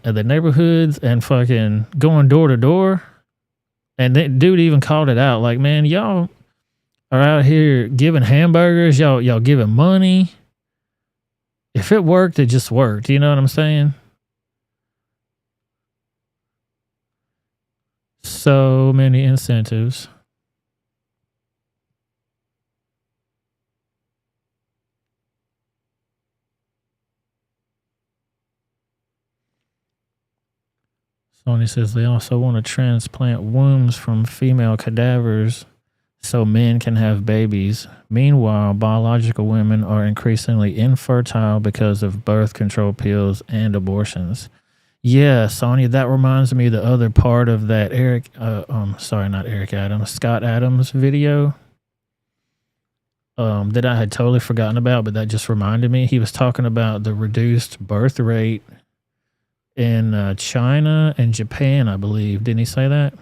Speaker 2: neighborhoods and fucking going door to door. And that dude even called it out. Like, man, y'all are out here giving hamburgers. Y'all giving money. If it worked, it just worked. You know what I'm saying? So many incentives. Sony says they also want to transplant wombs from female cadavers so men can have babies. Meanwhile, biological women are increasingly infertile because of birth control pills and abortions. Yeah, Sonia, that reminds me of the other part of that Scott Adams video that I had totally forgotten about, but that just reminded me. He was talking about the reduced birth rate in China and Japan, I believe. Didn't he say that?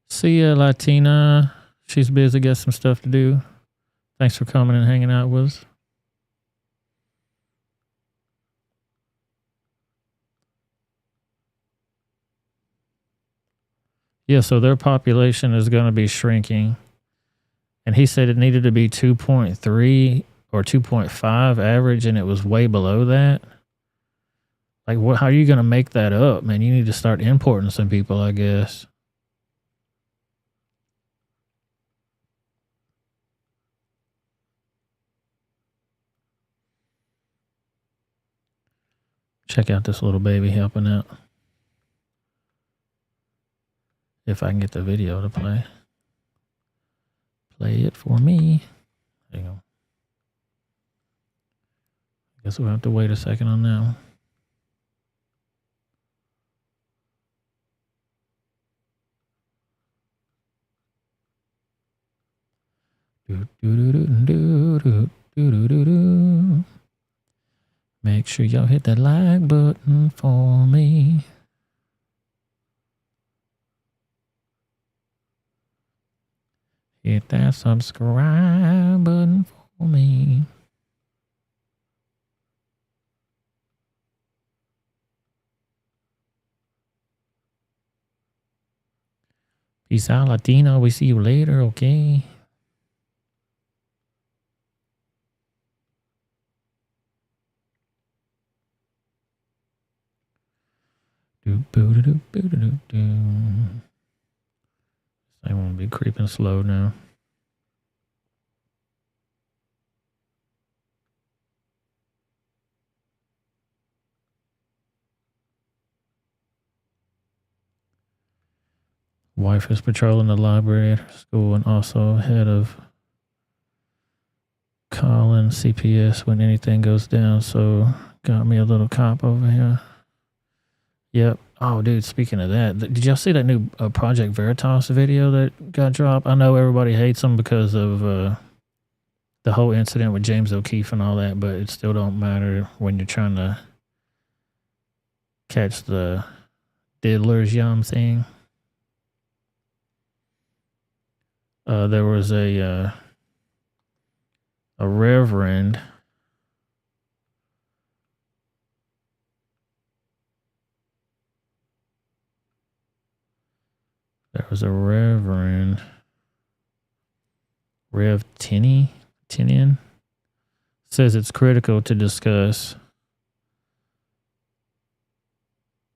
Speaker 2: See ya, Latina. She's busy, got some stuff to do. Thanks for coming and hanging out with us. Yeah, so their population is going to be shrinking. And he said it needed to be 2.3 or 2.5 average, and it was way below that. Like, how are you going to make that up, man? You need to start importing some people, I guess. Check out this little baby helping out. If I can get the video to play. Play it for me. There you go. Guess we'll have to wait a second on that one. Make sure y'all hit that like button for me. Hit that subscribe button for me. Peace out, Latino. We see you later, okay? I won't be creeping slow now. Wife is patrolling the library at her school and also head of calling CPS when anything goes down. So got me a little cop over here. Yep. Oh, dude, speaking of that, did y'all see that new Project Veritas video that got dropped? I know everybody hates them because of the whole incident with James O'Keefe and all that, but it still don't matter when you're trying to catch the diddlers, you know what I'm saying? There was a reverend. There was a Reverend Rev Tinian says it's critical to discuss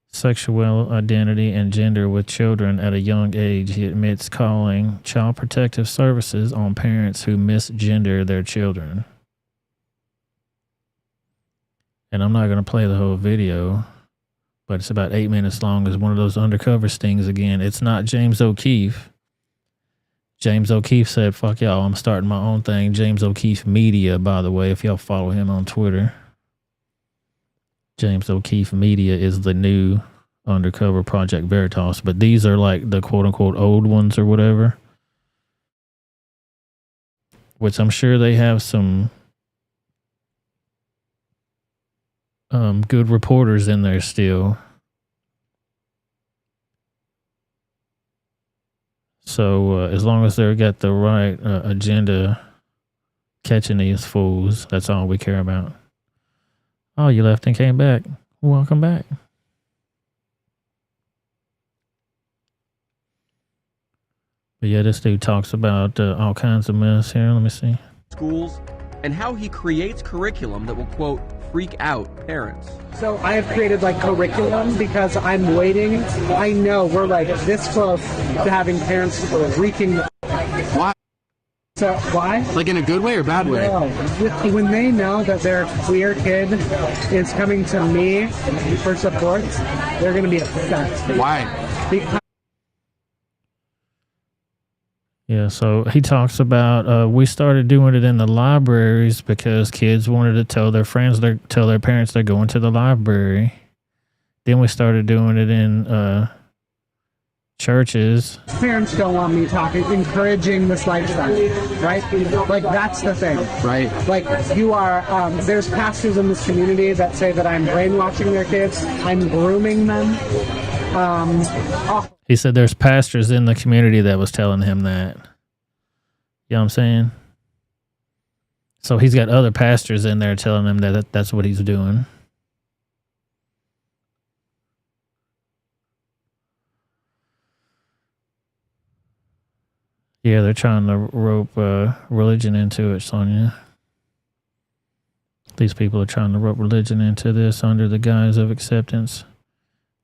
Speaker 2: sexual identity and gender with children at a young age. He admits calling child protective services on parents who misgender their children. And I'm not going to play the whole video, but it's about 8 minutes long. It's one of those undercover stings again. It's not James O'Keefe. James O'Keefe said, fuck y'all, I'm starting my own thing. James O'Keefe Media, by the way, if y'all follow him on Twitter. James O'Keefe Media is the new undercover Project Veritas, but these are like the quote-unquote old ones or whatever, which I'm sure they have some good reporters in there still. So as long as they've got the right agenda catching these fools, that's all we care about. Oh, you left and came back. Welcome back. But yeah, this dude talks about all kinds of mess here. Let me see.
Speaker 11: Schools and how he creates curriculum that will, quote, freak out parents.
Speaker 12: So I have created like curriculum because I'm waiting. I know we're like this close to having parents freaking.
Speaker 11: Why?
Speaker 12: So why?
Speaker 11: Like in a good way or bad way?
Speaker 12: No. When they know that their queer kid is coming to me for support, they're going to be upset.
Speaker 11: Why?
Speaker 12: Because
Speaker 2: Yeah, so he talks about we started doing it in the libraries because kids wanted to tell their friends, tell their parents they're going to the library. Then we started doing it in churches.
Speaker 12: parents don't want me talking, encouraging this lifestyle, right? Like that's the thing,
Speaker 11: right?
Speaker 12: Like you are. There's pastors in this community that say that I'm brainwashing their kids, I'm grooming them.
Speaker 2: He said there's pastors in the community that was telling him that. You know what I'm saying? So he's got other pastors in there telling him that that's what he's doing. Yeah, they're trying to rope religion into it, Sonia. These people are trying to rope religion into this under the guise of acceptance.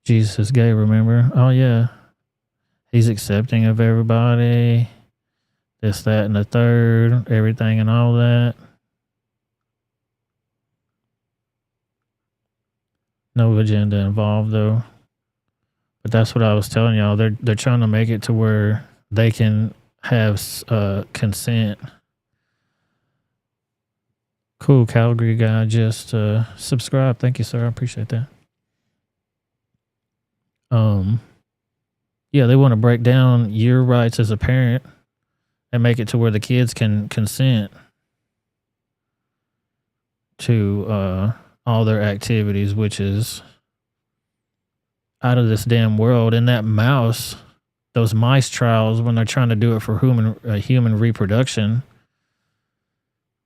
Speaker 2: Jesus is gay, remember? Oh, yeah. He's accepting of everybody. This, that, and the third. Everything and all that. No agenda involved, though. But that's what I was telling y'all. They're trying to make it to where they can have consent. Cool, Calgary guy just subscribed. Thank you, sir. I appreciate that. Yeah, they want to break down your rights as a parent and make it to where the kids can consent to all their activities, which is out of this damn world. And that mouse, those mice trials, when they're trying to do it for human reproduction,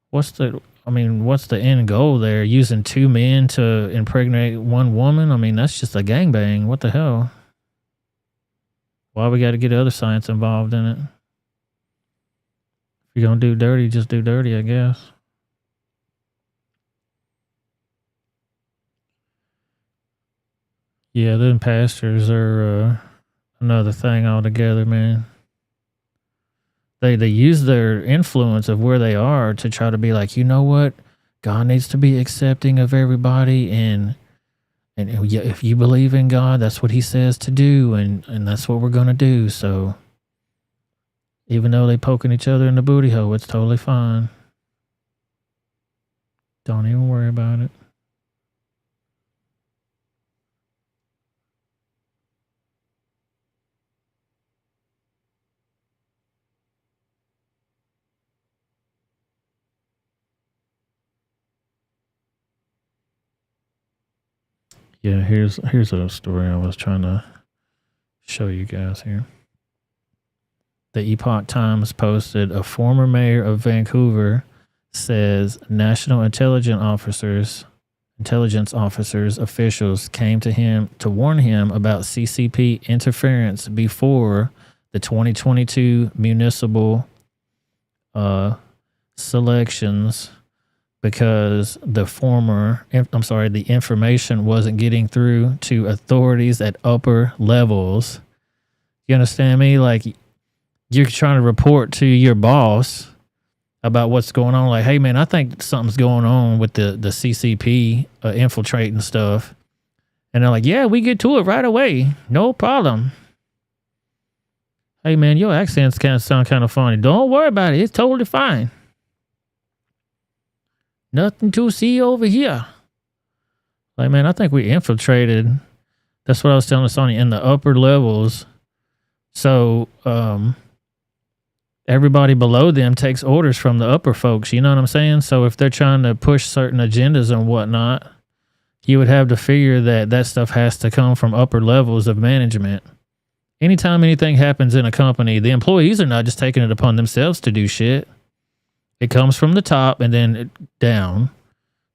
Speaker 2: what's the end goal there? Using two men to impregnate one woman? I mean, that's just a gangbang. What the hell? Why we got to get other science involved in it? If you're going to do dirty, just do dirty, I guess. Yeah, them pastors are another thing altogether, man. They use their influence of where they are to try to be like, you know what? God needs to be accepting of everybody, and if you believe in God, that's what he says to do, and that's what we're going to do. So even though they poking each other in the booty hole, it's totally fine. Don't even worry about it. Yeah, here's a story I was trying to show you guys here. The Epoch Times posted, a former mayor of Vancouver says national intelligence officers, officials came to him to warn him about CCP interference before the 2022 municipal selections, because the information wasn't getting through to authorities at upper levels. You understand me? Like, you're trying to report to your boss about what's going on. Like, hey man, I think something's going on with the CCP infiltrating stuff. And they're like, yeah, we get to it right away. No problem. Hey man, your accents sound kind of funny. Don't worry about it. It's totally fine. Nothing to see over here. Like, man, I think we infiltrated. That's what I was telling Sonya, in the upper levels. So, everybody below them takes orders from the upper folks. You know what I'm saying? So if they're trying to push certain agendas and whatnot, you would have to figure that stuff has to come from upper levels of management. Anytime anything happens in a company, the employees are not just taking it upon themselves to do shit. It comes from the top and then down.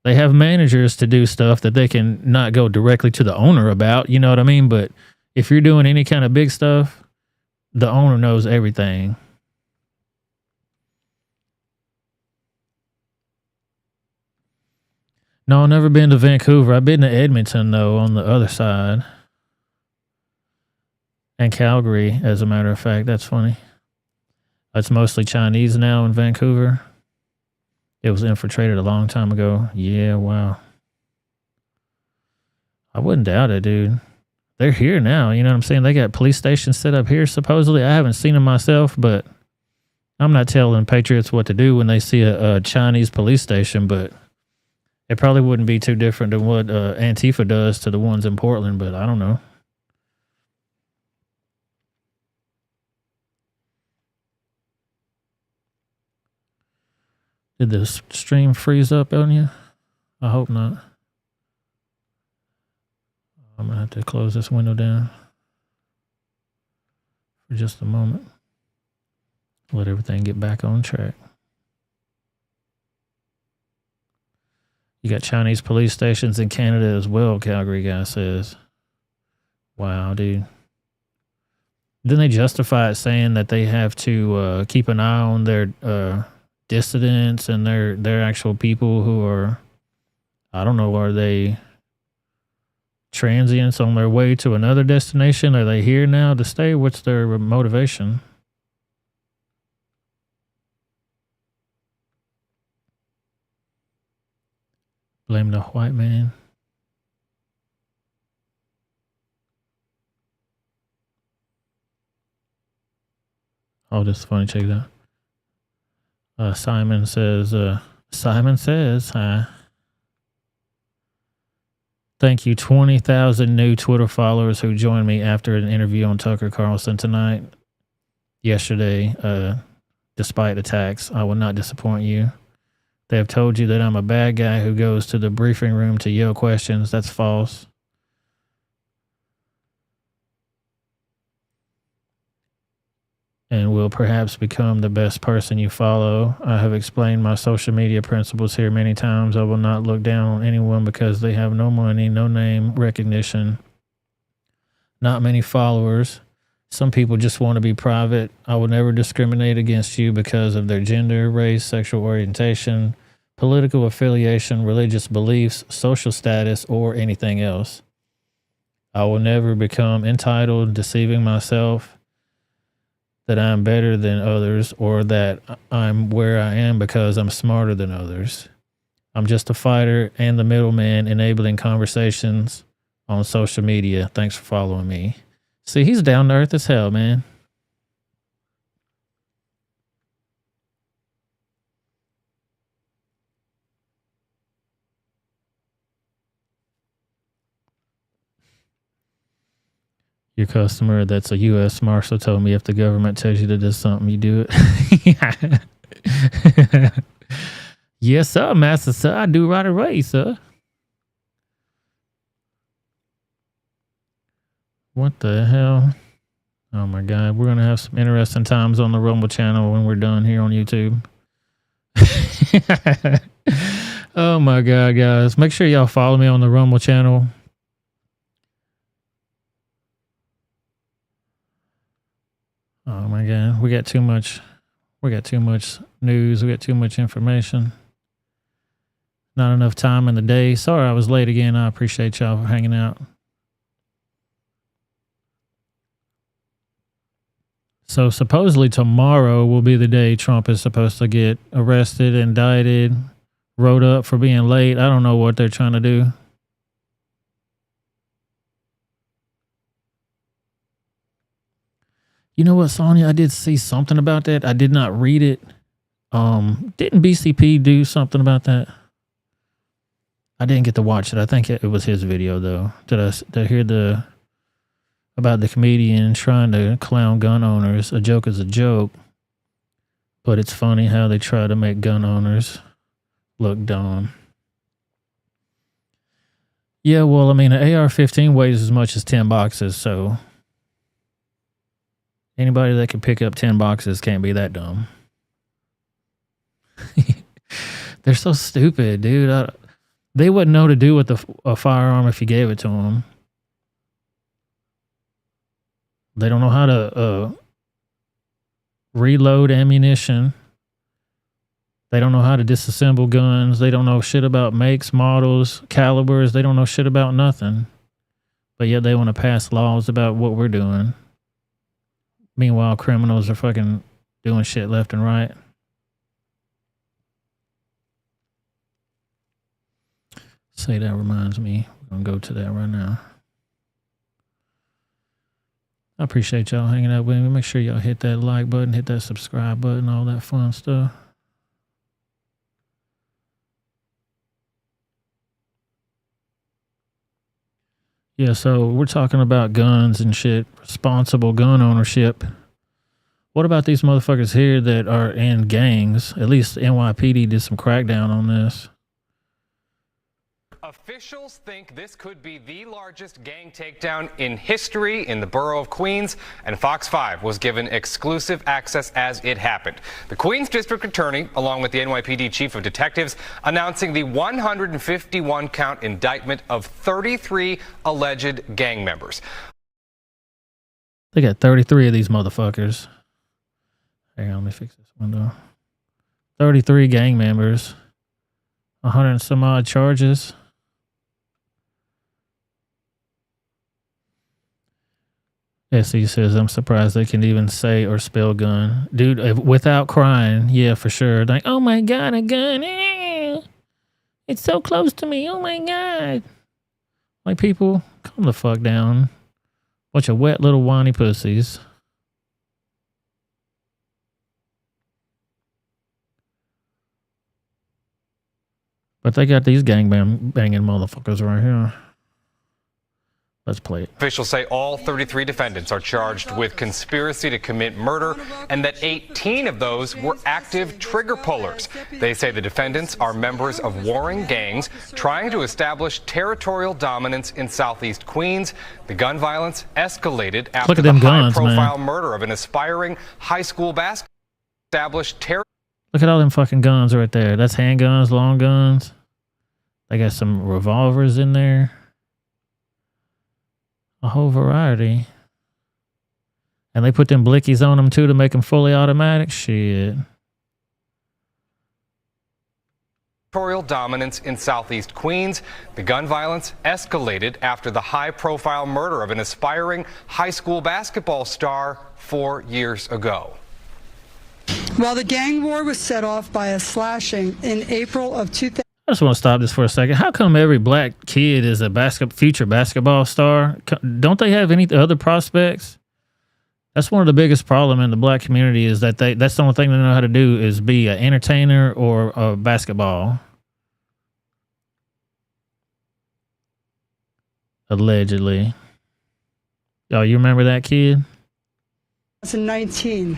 Speaker 2: They have managers to do stuff that they can not go directly to the owner about. You know what I mean? But if you're doing any kind of big stuff, the owner knows everything. No, I've never been to Vancouver. I've been to Edmonton, though, on the other side. And Calgary, as a matter of fact. That's funny. It's mostly Chinese now in Vancouver. It was infiltrated a long time ago. Yeah, wow. I wouldn't doubt it, dude. They're here now. You know what I'm saying? They got police stations set up here, supposedly. I haven't seen them myself, but I'm not telling patriots what to do when they see a Chinese police station, but it probably wouldn't be too different than what Antifa does to the ones in Portland, but I don't know. Did the stream freeze up on you? I hope not. I'm going to have to close this window down for just a moment. Let everything get back on track. You got Chinese police stations in Canada as well, Calgary guy says. Wow, dude. Then they justify it saying that they have to keep an eye on their dissidents and their actual people who are, I don't know, are they transients on their way to another destination? Are they here now to stay? What's their motivation? Blame the white man. Oh, this is funny. Check it out. Simon says, hi. Thank you, 20,000 new Twitter followers who joined me after an interview on Tucker Carlson yesterday. Despite attacks, I will not disappoint you. They have told you that I'm a bad guy who goes to the briefing room to yell questions. That's false. And will perhaps become the best person you follow. I have explained my social media principles here many times. I will not look down on anyone because they have no money, no name recognition, not many followers. Some people just want to be private. I will never discriminate against you because of their gender, race, sexual orientation, political affiliation, religious beliefs, social status, or anything else. I will never become entitled, deceiving myself that I'm better than others or that I'm where I am because I'm smarter than others. I'm just a fighter and the middleman enabling conversations on social media. Thanks for following me. See, he's down to earth as hell, man. Your customer that's a U.S. Marshal told me if the government tells you to do something, you do it. Yes, sir, master, sir. I do right away, sir. What the hell? Oh, my God. We're going to have some interesting times on the Rumble channel when we're done here on YouTube. Oh, my God, guys. Make sure y'all follow me on the Rumble channel. Oh, my God. We got too much news. We got too much information. Not enough time in the day. Sorry I was late again. I appreciate y'all for hanging out. So supposedly tomorrow will be the day Trump is supposed to get arrested, indicted, wrote up for being late. I don't know what they're trying to do. You know what, Sonya? I did see something about that. I did not read it. Didn't BCP do something about that? I didn't get to watch it. I think it was his video though. Did I hear about the comedian trying to clown gun owners? A joke is a joke, but it's funny how they try to make gun owners look dumb. Yeah, well, I mean, an AR-15 weighs as much as 10 boxes, so anybody that can pick up 10 boxes can't be that dumb. They're so stupid, dude. They wouldn't know to do with a firearm if you gave it to them. They don't know how to reload ammunition. They don't know how to disassemble guns. They don't know shit about makes, models, calibers. They don't know shit about nothing. But yet they want to pass laws about what we're doing. Meanwhile, criminals are fucking doing shit left and right. Say that reminds me. We're going to go to that right now. I appreciate y'all hanging out with me. Make sure y'all hit that like button, hit that subscribe button, all that fun stuff. Yeah, so we're talking about guns and shit, responsible gun ownership. What about these motherfuckers here that are in gangs? At least NYPD did some crackdown on this.
Speaker 13: Officials think this could be the largest gang takedown in history in the borough of Queens, and Fox 5 was given exclusive access as it happened. The Queens District Attorney, along with the NYPD Chief of Detectives, announcing the 151-count indictment of 33 alleged gang members.
Speaker 2: They got 33 of these motherfuckers. Hang on, let me fix this window. 33 gang members. 100 and some odd charges. SE says, I'm surprised they can even say or spell gun. Dude, without crying, yeah, for sure. Like, oh my God, a gun. It's so close to me. Oh my God. Like, people, calm the fuck down. Bunch of wet little whiny pussies. But they got these banging motherfuckers right here. Let's play it.
Speaker 13: Officials say all 33 defendants are charged with conspiracy to commit murder and that 18 of those were active trigger pullers. They say the defendants are members of warring gangs trying to establish territorial dominance in southeast Queens. The gun violence escalated after the high-profile murder of an aspiring high school basketball established terror.
Speaker 2: Look at all them fucking guns right there. That's handguns, long guns. They got some revolvers in there. A whole variety. And they put them blickies on them too to make them fully automatic. Shit.
Speaker 13: Territorial dominance in southeast Queens. The gun violence escalated after the high-profile murder of an aspiring high school basketball star 4 years ago.
Speaker 14: While the gang war was set off by a slashing in April of 2000.
Speaker 2: I just want to stop this for a second. How come every black kid is a future basketball star? Don't they have any other prospects? That's one of the biggest problem in the black community is that that's the only thing they know how to do is be an entertainer or a basketball. Allegedly. Oh, you remember that kid?
Speaker 14: 2019.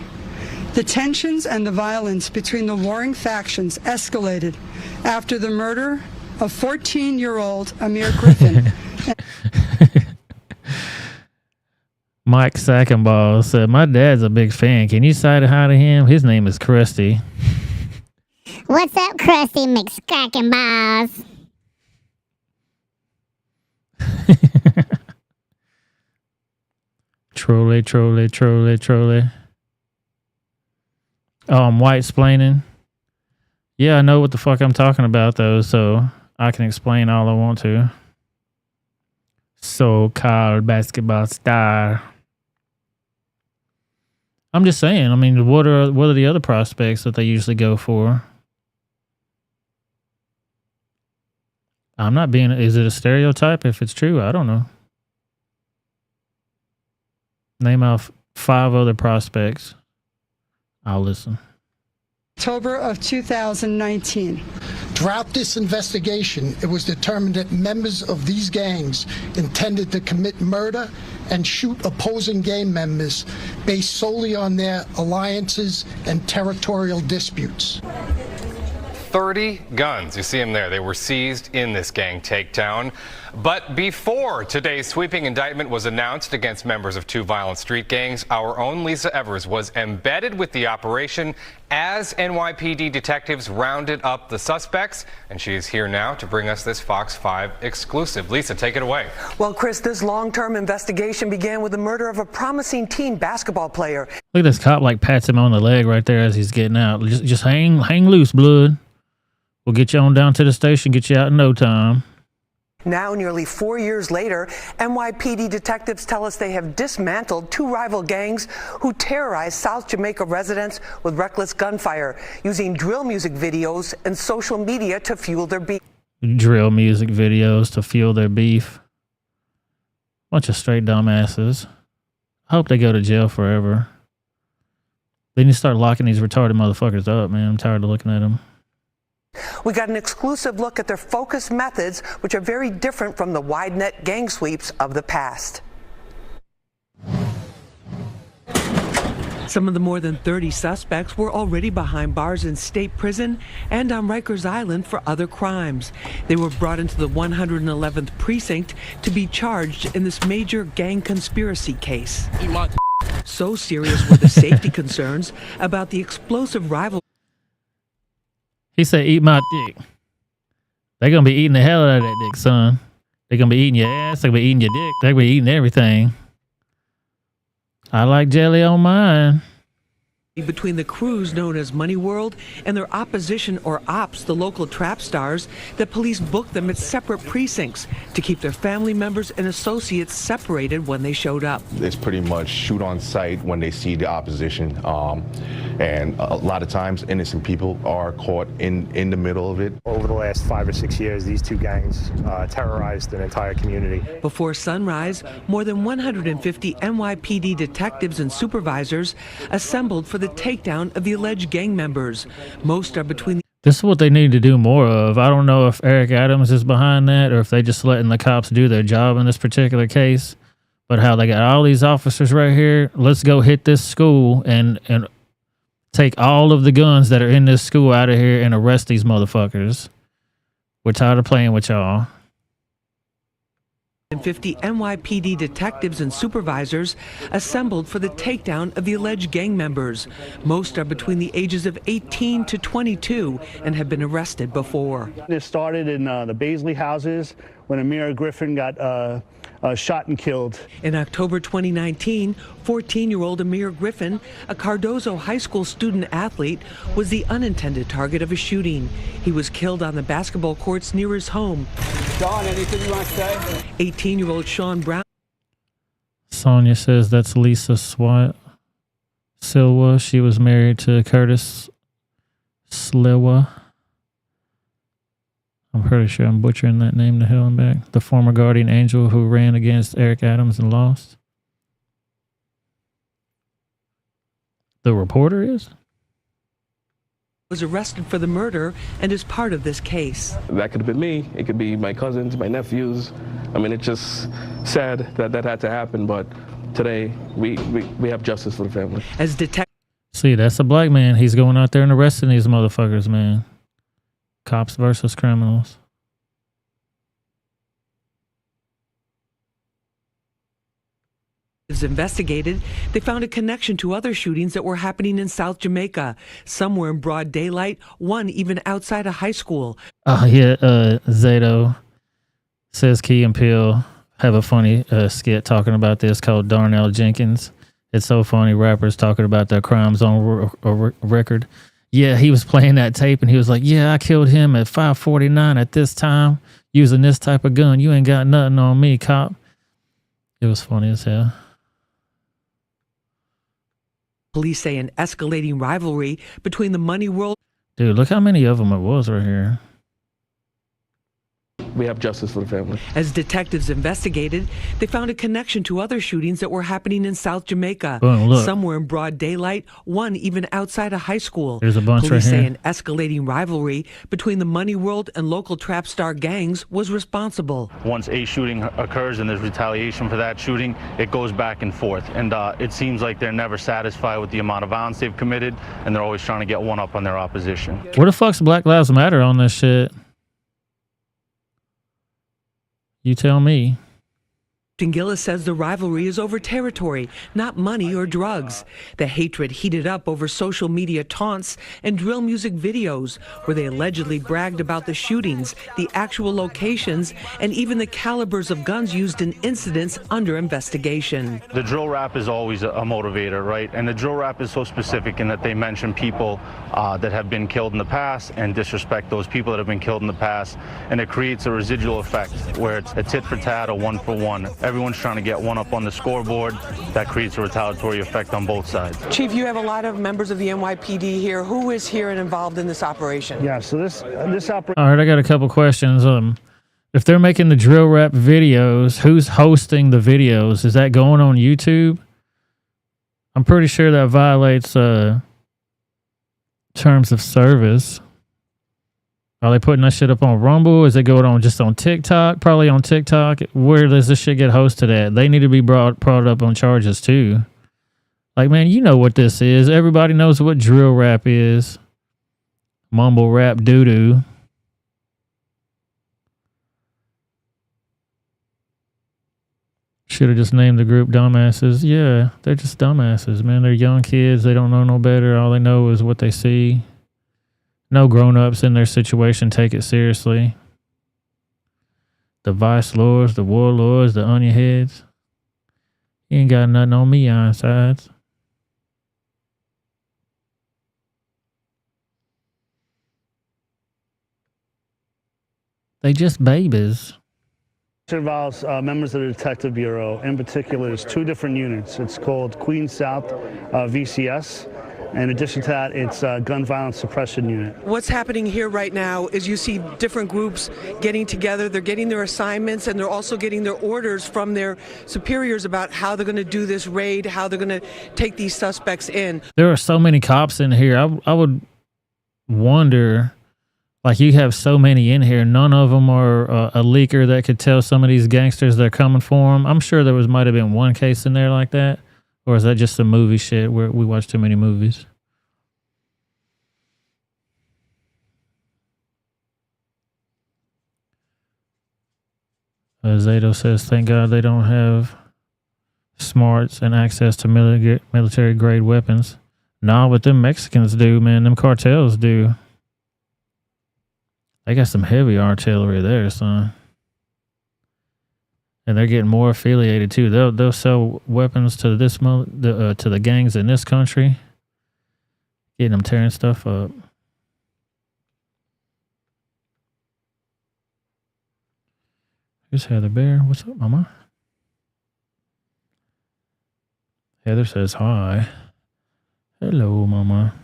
Speaker 14: The tensions and the violence between the warring factions escalated after the murder of 14-year-old Amir Griffin.
Speaker 2: Mike Sackenball said, my dad's a big fan. Can you say hi to him? His name is Krusty.
Speaker 8: What's up, Krusty McScrackenballs? Trolley. Oh, I'm white-splaining. Yeah, I know what the fuck I'm talking about, though, so I can explain all I want to. So-called basketball star.
Speaker 2: I'm just saying. I mean, what are the other prospects that they usually go for? I'm not being. Is it a stereotype? If it's true, I don't know. Name off 5 other prospects. I'll listen.
Speaker 14: October of 2019.
Speaker 15: Throughout this investigation, it was determined that members of these gangs intended to commit murder and shoot opposing gang members based solely on their alliances and territorial disputes.
Speaker 13: 30 guns. You see them there. They were seized in this gang takedown. But before today's sweeping indictment was announced against members of 2 violent street gangs, our own Lisa Evers was embedded with the operation as NYPD detectives rounded up the suspects. And she is here now to bring us this Fox 5 exclusive. Lisa, take it away.
Speaker 16: Well, Chris, this long-term investigation began with the murder of a promising teen basketball player.
Speaker 2: Look at this cop like pats him on the leg right there as he's getting out. Just hang loose, blood. We'll get you on down to the station, get you out in no time.
Speaker 16: Now, nearly 4 years later, NYPD detectives tell us they have dismantled 2 rival gangs who terrorized South Jamaica residents with reckless gunfire, using drill music videos and social media to fuel their beef.
Speaker 2: Drill music videos to fuel their beef. Bunch of straight dumbasses. I hope they go to jail forever. They need to start locking these retarded motherfuckers up, man. I'm tired of looking at them.
Speaker 16: We got an exclusive look at their focused methods, which are very different from the wide net gang sweeps of the past. Some of the more than 30 suspects were already behind bars in state prison and on Rikers Island for other crimes. They were brought into the 111th precinct to be charged in this major gang conspiracy case. So serious were the safety concerns about the explosive rivalry.
Speaker 2: He said, eat my dick. They're going to be eating the hell out of that dick, son. They're going to be eating your ass. They're going to be eating your dick. They're going to be eating everything. I like jelly on mine.
Speaker 16: Between the crews known as Money World and their opposition or ops, the local trap stars, the police booked them at separate precincts to keep their family members and associates separated when they showed up.
Speaker 17: It's pretty much shoot on sight when they see the opposition. And a lot of times innocent people are caught in the middle of it.
Speaker 18: Over the last 5 or 6 years, these 2 gangs terrorized an entire community.
Speaker 16: Before sunrise, more than 150 NYPD detectives and supervisors assembled for the takedown of the alleged gang members. Most are between.
Speaker 2: This is what they need to do more of. I don't know if Eric Adams is behind that or if they just letting the cops do their job in this particular case. But how they got all these officers right here. Let's go hit this school and take all of the guns that are in this school out of here and arrest these motherfuckers. We're tired of playing with y'all.
Speaker 16: 50 NYPD detectives and supervisors assembled for the takedown of the alleged gang members. Most are between the ages of 18 to 22 and have been arrested before.
Speaker 19: This started in the Baisley houses when Amir Griffin got shot and killed.
Speaker 16: In October 2019, 14-year-old Amir Griffin, a Cardozo High School student athlete, was the unintended target of a shooting. He was killed on the basketball courts near his home.
Speaker 20: Sean, anything you want to say?
Speaker 16: 18-year-old Sean Brown.
Speaker 2: Sonia says that's Lisa Silva. She was married to Curtis Slewa. I'm pretty sure I'm butchering that name to hell and back. The former guardian angel who ran against Eric Adams and lost. The reporter is?
Speaker 16: Was arrested for the murder and is part of this case.
Speaker 21: That could have been me. It could be my cousins, my nephews. I mean, it's just sad that that had to happen, but today we have justice for the family.
Speaker 16: As detective.
Speaker 2: See, that's a black man. He's going out there and arresting these motherfuckers, man. Cops versus criminals.
Speaker 16: Is investigated, they found a connection to other shootings that were happening in South Jamaica. Some were in broad daylight, one even outside a high school.
Speaker 2: Oh, yeah, Zato says Key and Peele have a funny skit talking about this called Darnell Jenkins. It's so funny, rappers talking about their crimes on record. Yeah, he was playing that tape and he was like, yeah, I killed him at 5:49 at this time using this type of gun. You ain't got nothing on me, cop. It was funny as hell.
Speaker 16: Police say an escalating rivalry between the money world.
Speaker 2: Dude, look how many of them it was right here.
Speaker 21: We have justice for the family.
Speaker 16: As detectives investigated, they found a connection to other shootings that were happening in South Jamaica.
Speaker 2: Boom, look.
Speaker 16: Some were in broad daylight, one even outside a high school.
Speaker 2: There's a bunch
Speaker 16: Police
Speaker 2: right
Speaker 16: say
Speaker 2: here.
Speaker 16: an escalating rivalry between the money world and local trap star gangs was responsible.
Speaker 1: Once a shooting occurs and there's retaliation for that shooting, it goes back and forth. And it seems like they're never satisfied with the amount of violence they've committed, and they're always trying to get one up on their opposition.
Speaker 2: Where the fuck's Black Lives Matter on this shit? You tell me.
Speaker 16: Gillis says the rivalry is over territory, not money or drugs. The hatred heated up over social media taunts and drill music videos where they allegedly bragged about the shootings, the actual locations, and even the calibers of guns used in incidents under investigation.
Speaker 1: The drill rap is always a motivator, right? And the drill rap is so specific in that they mention people that have been killed in the past and disrespect those people that have been killed in the past. And it creates a residual effect where it's a tit for tat, a one for one. Everyone's trying to get one up on the scoreboard. That creates a retaliatory effect on both sides.
Speaker 16: Chief, you have a lot of members of the NYPD here. Who is here and involved in this operation?
Speaker 19: Yeah, so this operation.
Speaker 2: All right, I got a couple questions. If they're making the drill rap videos, who's hosting the videos? Is that going on YouTube? I'm pretty sure that violates terms of service. Are they putting that shit up on Rumble? Is it going on just on TikTok? Probably on TikTok. Where does this shit get hosted at? They need to be brought up on charges too. Like, man, you know what this is. Everybody knows what drill rap is. Mumble rap doo-doo. Should have just named the group dumbasses. Yeah, they're just dumbasses, man. They're young kids. They don't know no better. All they know is what they see. No grown-ups in their situation take it seriously. The vice lords, the warlords, the onion heads. You ain't got nothing on me, Ironsides. They just babies.
Speaker 19: It involves members of the Detective Bureau. In particular, there's two different units. It's called Queens South VCS. In addition to that, it's a gun violence suppression unit.
Speaker 16: What's happening here right now is you see different groups getting together. They're getting their assignments, and they're also getting their orders from their superiors about how they're going to do this raid, how they're going to take these suspects in.
Speaker 2: There are so many cops in here. I would wonder, like, you have so many in here. None of them are a leaker that could tell some of these gangsters they're coming for them. I'm sure there might have been one case in there like that. Or is that just some movie shit where we watch too many movies? Zato says, thank God they don't have smarts and access to military-grade weapons. Nah, but them Mexicans do, man. Them cartels do. They got some heavy artillery there, son. And they're getting more affiliated too. They'll sell weapons to to the gangs in this country, getting them tearing stuff up. Here's Heather Bear. What's up, Mama? Heather says hi. Hello, Mama.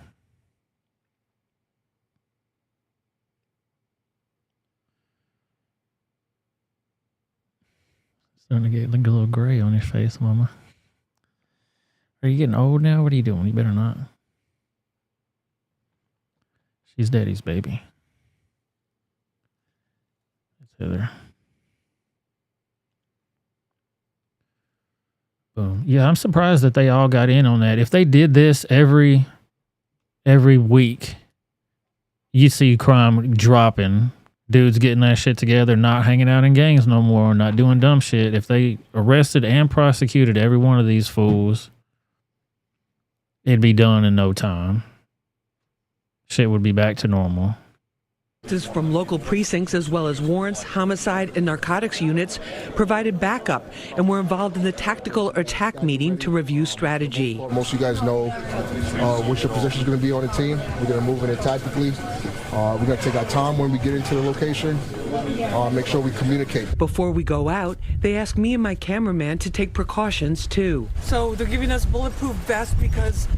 Speaker 2: Starting to get like a little gray on your face, Mama. Are you getting old now? What are you doing? You better not. She's Daddy's baby. That's Heather. Boom. Yeah, I'm surprised that they all got in on that. If they did this every week, you'd see crime dropping. Dudes getting that shit together, not hanging out in gangs no more, not doing dumb shit. If they arrested and prosecuted every one of these fools, it'd be done in no time. Shit would be back to normal.
Speaker 16: This from local precincts as well as warrants, homicide, and narcotics units provided backup and were involved in the tactical attack meeting to review strategy.
Speaker 22: Most of you guys know what your position is going to be on the team. We're going to move in it tactically. We're going to take our time when we get into the location, make sure we communicate.
Speaker 16: Before we go out, they asked me and my cameraman to take precautions too. So they're giving us bulletproof vests because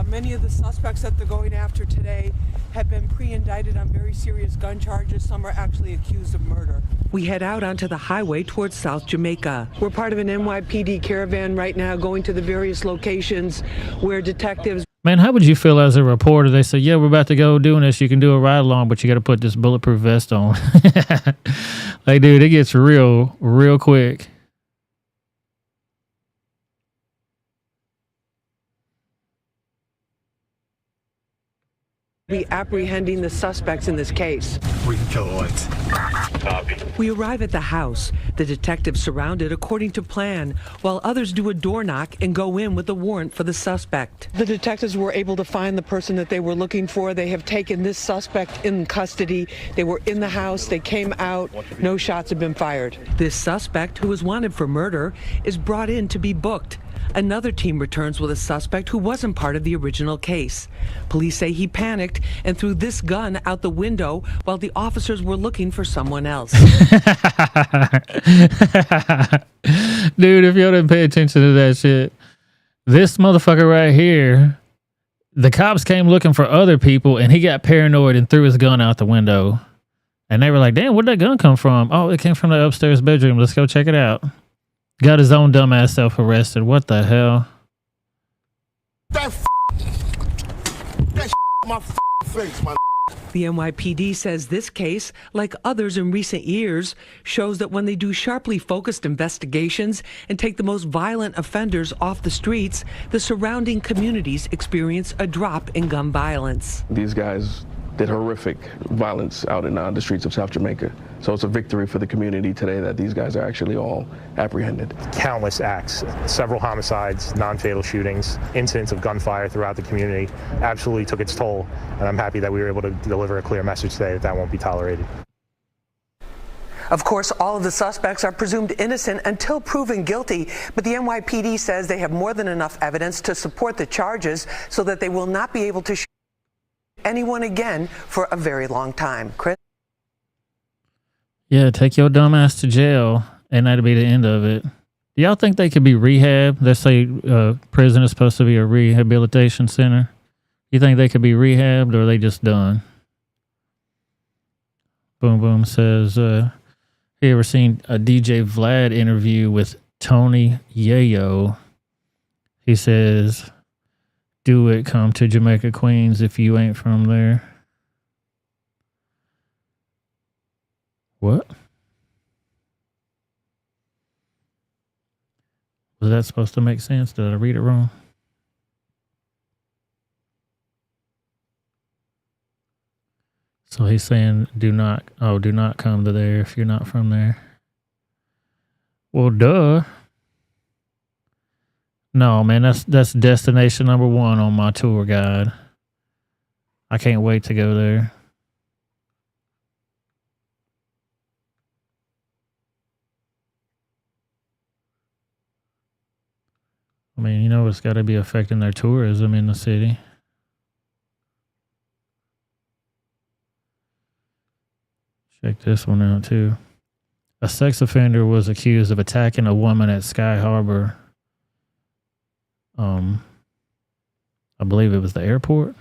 Speaker 16: Many of the suspects that they're going after today have been pre-indicted on very serious gun charges. Some are actually accused of murder. We head out onto the highway towards South Jamaica. We're part of an NYPD caravan right now going to the various locations where detectives...
Speaker 2: Man, how would you feel as a reporter? They say, yeah, we're about to go doing this. You can do a ride along, but you got to put this bulletproof vest on. Like, dude, it gets real quick.
Speaker 16: Be apprehending the suspects in this case.
Speaker 18: Record. Copy.
Speaker 16: We arrive at the house. The detectives surround it according to plan, while others do a door knock and go in with a warrant for the suspect. The detectives were able to find the person that they were looking for. They have taken this suspect in custody. They were in the house. They came out. No shots have been fired. This suspect, who is wanted for murder, is brought in to be booked. Another team returns with a suspect who wasn't part of the original case. Police say he panicked and threw this gun out the window while the officers were looking for someone else.
Speaker 2: Dude, if y'all didn't pay attention to that shit, this motherfucker right here, the cops came looking for other people and he got paranoid and threw his gun out the window. And they were like, damn, where'd that gun come from? Oh, it came from the upstairs bedroom. Let's go check it out. Got his own dumbass self arrested. What the hell?
Speaker 22: That my face, my.
Speaker 16: The NYPD says this case, like others in recent years, shows that when they do sharply focused investigations and take the most violent offenders off the streets, the surrounding communities experience a drop in gun violence.
Speaker 21: These guys did horrific violence out in the streets of South Jamaica. So it's a victory for the community today that these guys are actually all apprehended.
Speaker 18: Countless acts, several homicides, non-fatal shootings, incidents of gunfire throughout the community absolutely took its toll. And I'm happy that we were able to deliver a clear message today that won't be tolerated.
Speaker 16: Of course, all of the suspects are presumed innocent until proven guilty, but the NYPD says they have more than enough evidence to support the charges so that they will not be able to shoot anyone again for a very long time. Chris?
Speaker 2: Yeah, take your dumb ass to jail, and that'll be the end of it. Do y'all think they could be rehabbed? They say prison is supposed to be a rehabilitation center. You think they could be rehabbed, or are they just done? Boom Boom says, you ever seen a DJ Vlad interview with Tony Yayo? He says, do it, come to Jamaica, Queens if you ain't from there. What? Was that supposed to make sense? Did I read it wrong? So he's saying, do not come to there if you're not from there. Well, duh. No, man, that's destination number 1 on my tour guide. I can't wait to go there. I mean, you know, it's got to be affecting their tourism in the city. Check this one out, too. A sex offender was accused of attacking a woman at Sky Harbor. I believe it was the airport.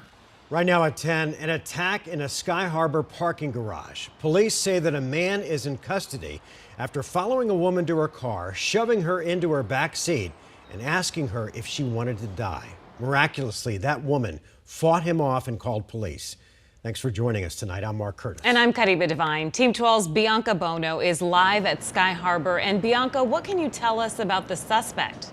Speaker 3: Right now at 10, an attack in a Sky Harbor parking garage. Police say that a man is in custody after following a woman to her car, shoving her into her back seat, and asking her if she wanted to die. Miraculously, that woman fought him off and called police. Thanks for joining us tonight. I'm Mark Curtis.
Speaker 6: And I'm Kariba Devine. Team 12's Bianca Bono is live at Sky Harbor. And Bianca, what can you tell us about the suspect?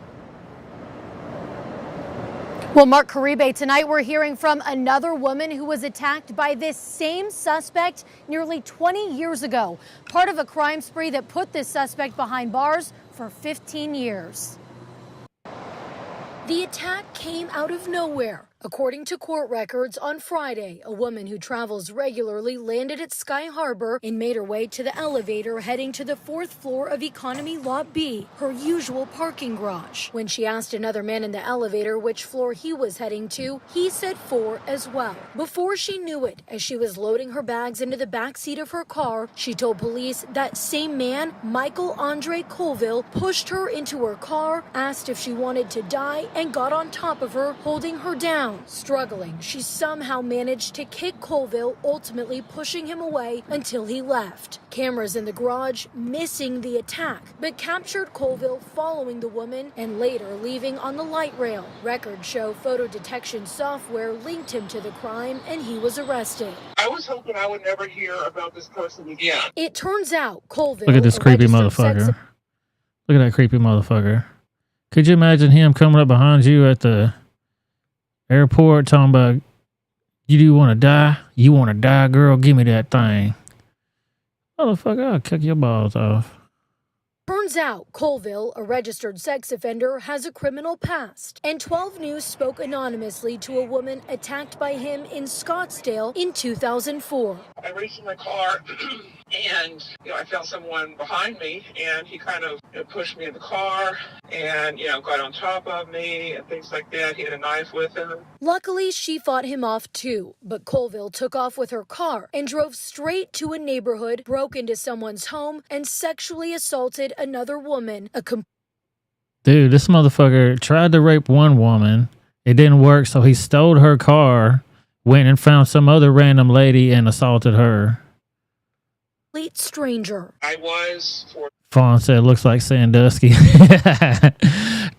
Speaker 23: Well, Mark Caribe, tonight we're hearing from another woman who was attacked by this same suspect nearly 20 years ago. Part of a crime spree that put this suspect behind bars for 15 years. The attack came out of nowhere. According to court records, on Friday, a woman who travels regularly landed at Sky Harbor and made her way to the elevator heading to the 4th floor of Economy Lot B, her usual parking garage. When she asked another man in the elevator which floor he was heading to, he said 4 as well. Before she knew it, as she was loading her bags into the back seat of her car, she told police that same man, Michael Andre Colville, pushed her into her car, asked if she wanted to die, and got on top of her, holding her down. now. Struggling, she somehow managed to kick Colville, ultimately pushing him away until he left. Cameras in the garage missing the attack, but captured Colville following the woman and later leaving on the light rail. Records show photo detection software linked him to the crime and he was arrested.
Speaker 4: I was hoping I would never hear about this person again.
Speaker 23: It turns out Colville,
Speaker 2: Look at this creepy motherfucker. Look at that creepy motherfucker. Could you imagine him coming up behind you at the airport talking about, you do want to die? You want to die, girl? Give me that thing. Motherfucker, I'll kick your balls off.
Speaker 23: Turns out Colville, a registered sex offender, has a criminal past. And 12 News spoke anonymously to a woman attacked by him in Scottsdale in 2004.
Speaker 4: I reached in my car and I found someone behind me and he kind of pushed me in the car and got on top of me and things like that. He had a knife with him.
Speaker 23: Luckily, she fought him off too, but Colville took off with her car and drove straight to a neighborhood, broke into someone's home, and sexually assaulted another woman.
Speaker 2: Dude, this motherfucker tried to rape one woman. It didn't work, so he stole her car, went and found some other random lady and assaulted her.
Speaker 23: Complete stranger.
Speaker 4: I was for.
Speaker 2: Fawn said, looks like Sandusky.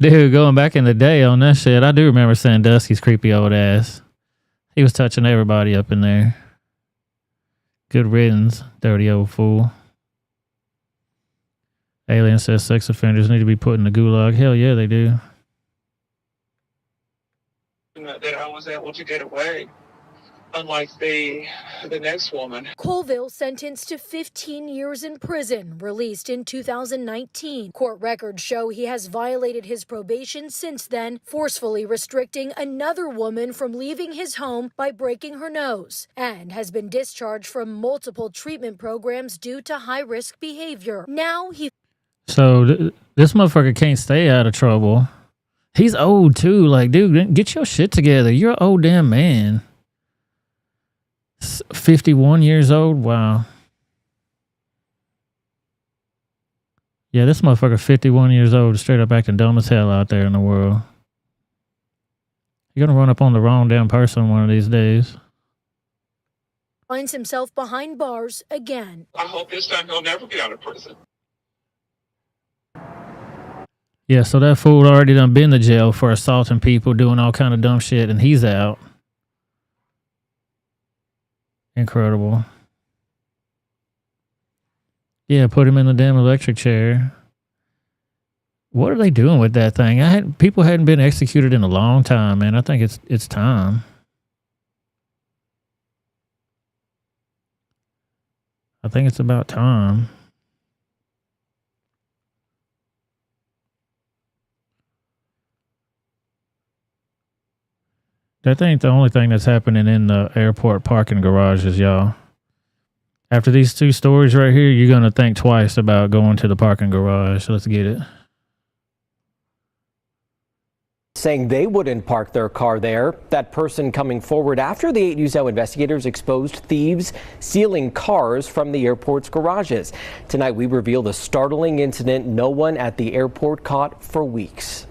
Speaker 2: Dude, going back in the day on that shit, I do remember Sandusky's creepy old ass. He was touching everybody up in there. Good riddance, dirty old fool. Alien says sex offenders need to be put in the gulag. Hell yeah, they do.
Speaker 4: That I was able to get away, unlike the next woman.
Speaker 23: Colville sentenced to 15 years in prison, released in 2019. Court records show he has violated his probation since then, forcefully restricting another woman from leaving his home by breaking her nose, and has been discharged from multiple treatment programs due to high-risk behavior. Now he...
Speaker 2: So this motherfucker can't stay out of trouble. He's old too. Like, dude, get your shit together. You're an old damn man. 51 years old? Wow. Yeah, this motherfucker 51 years old, straight up acting dumb as hell out there in the world. You're gonna run up on the wrong damn person one of these days.
Speaker 23: Finds himself behind bars again.
Speaker 4: I hope this time he'll never get out of prison.
Speaker 2: Yeah, so that fool already done been to jail for assaulting people, doing all kind of dumb shit, and he's out. Incredible. Yeah, put him in the damn electric chair. What are they doing with that thing? People hadn't been executed in a long time, man. I think it's time. I think it's about time. That ain't the only thing that's happening in the airport parking garages, y'all. After these two stories right here, you're going to think twice about going to the parking garage. Let's get it.
Speaker 5: Saying they wouldn't park their car there. That person coming forward after the 8 News Now investigators exposed thieves stealing cars from the airport's garages. Tonight, we reveal the startling incident no one at the airport caught for weeks.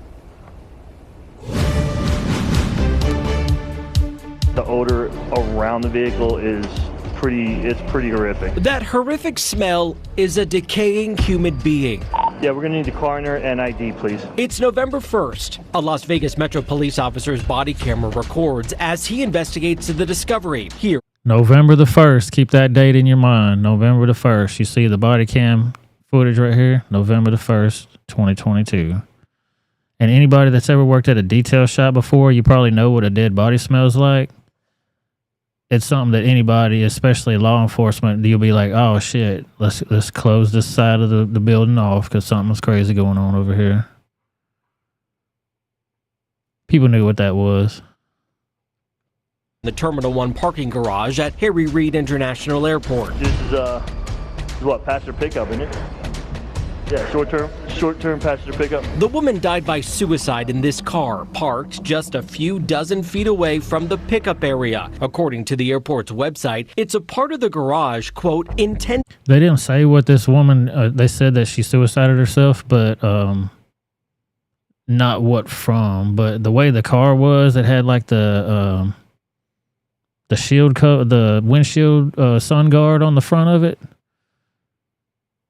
Speaker 7: The odor around the vehicle is pretty horrific.
Speaker 24: That horrific smell is a decaying human being.
Speaker 7: Yeah, we're gonna need the coroner and ID, please.
Speaker 24: It's November 1st. A Las Vegas Metro police officer's body camera records as he investigates the discovery. Here.
Speaker 2: November the 1st. Keep that date in your mind. November the 1st. You see the body cam footage right here? November the 1st, 2022. And anybody that's ever worked at a detail shop before, you probably know what a dead body smells like. It's something that anybody, especially law enforcement, you'll be like, oh shit, let's close this side of the building off because something's crazy going on over here. People knew what that was.
Speaker 24: The Terminal 1 parking garage at Harry Reid International Airport.
Speaker 7: This is what, passenger pickup, isn't it? Yeah, short-term passenger pickup.
Speaker 24: The woman died by suicide in this car, parked just a few dozen feet away from the pickup area. According to the airport's website, it's a part of the garage, quote, intended.
Speaker 2: They didn't say what this woman, they said that she suicided herself, but not what from, but the way the car was, it had like the the windshield sun guard on the front of it.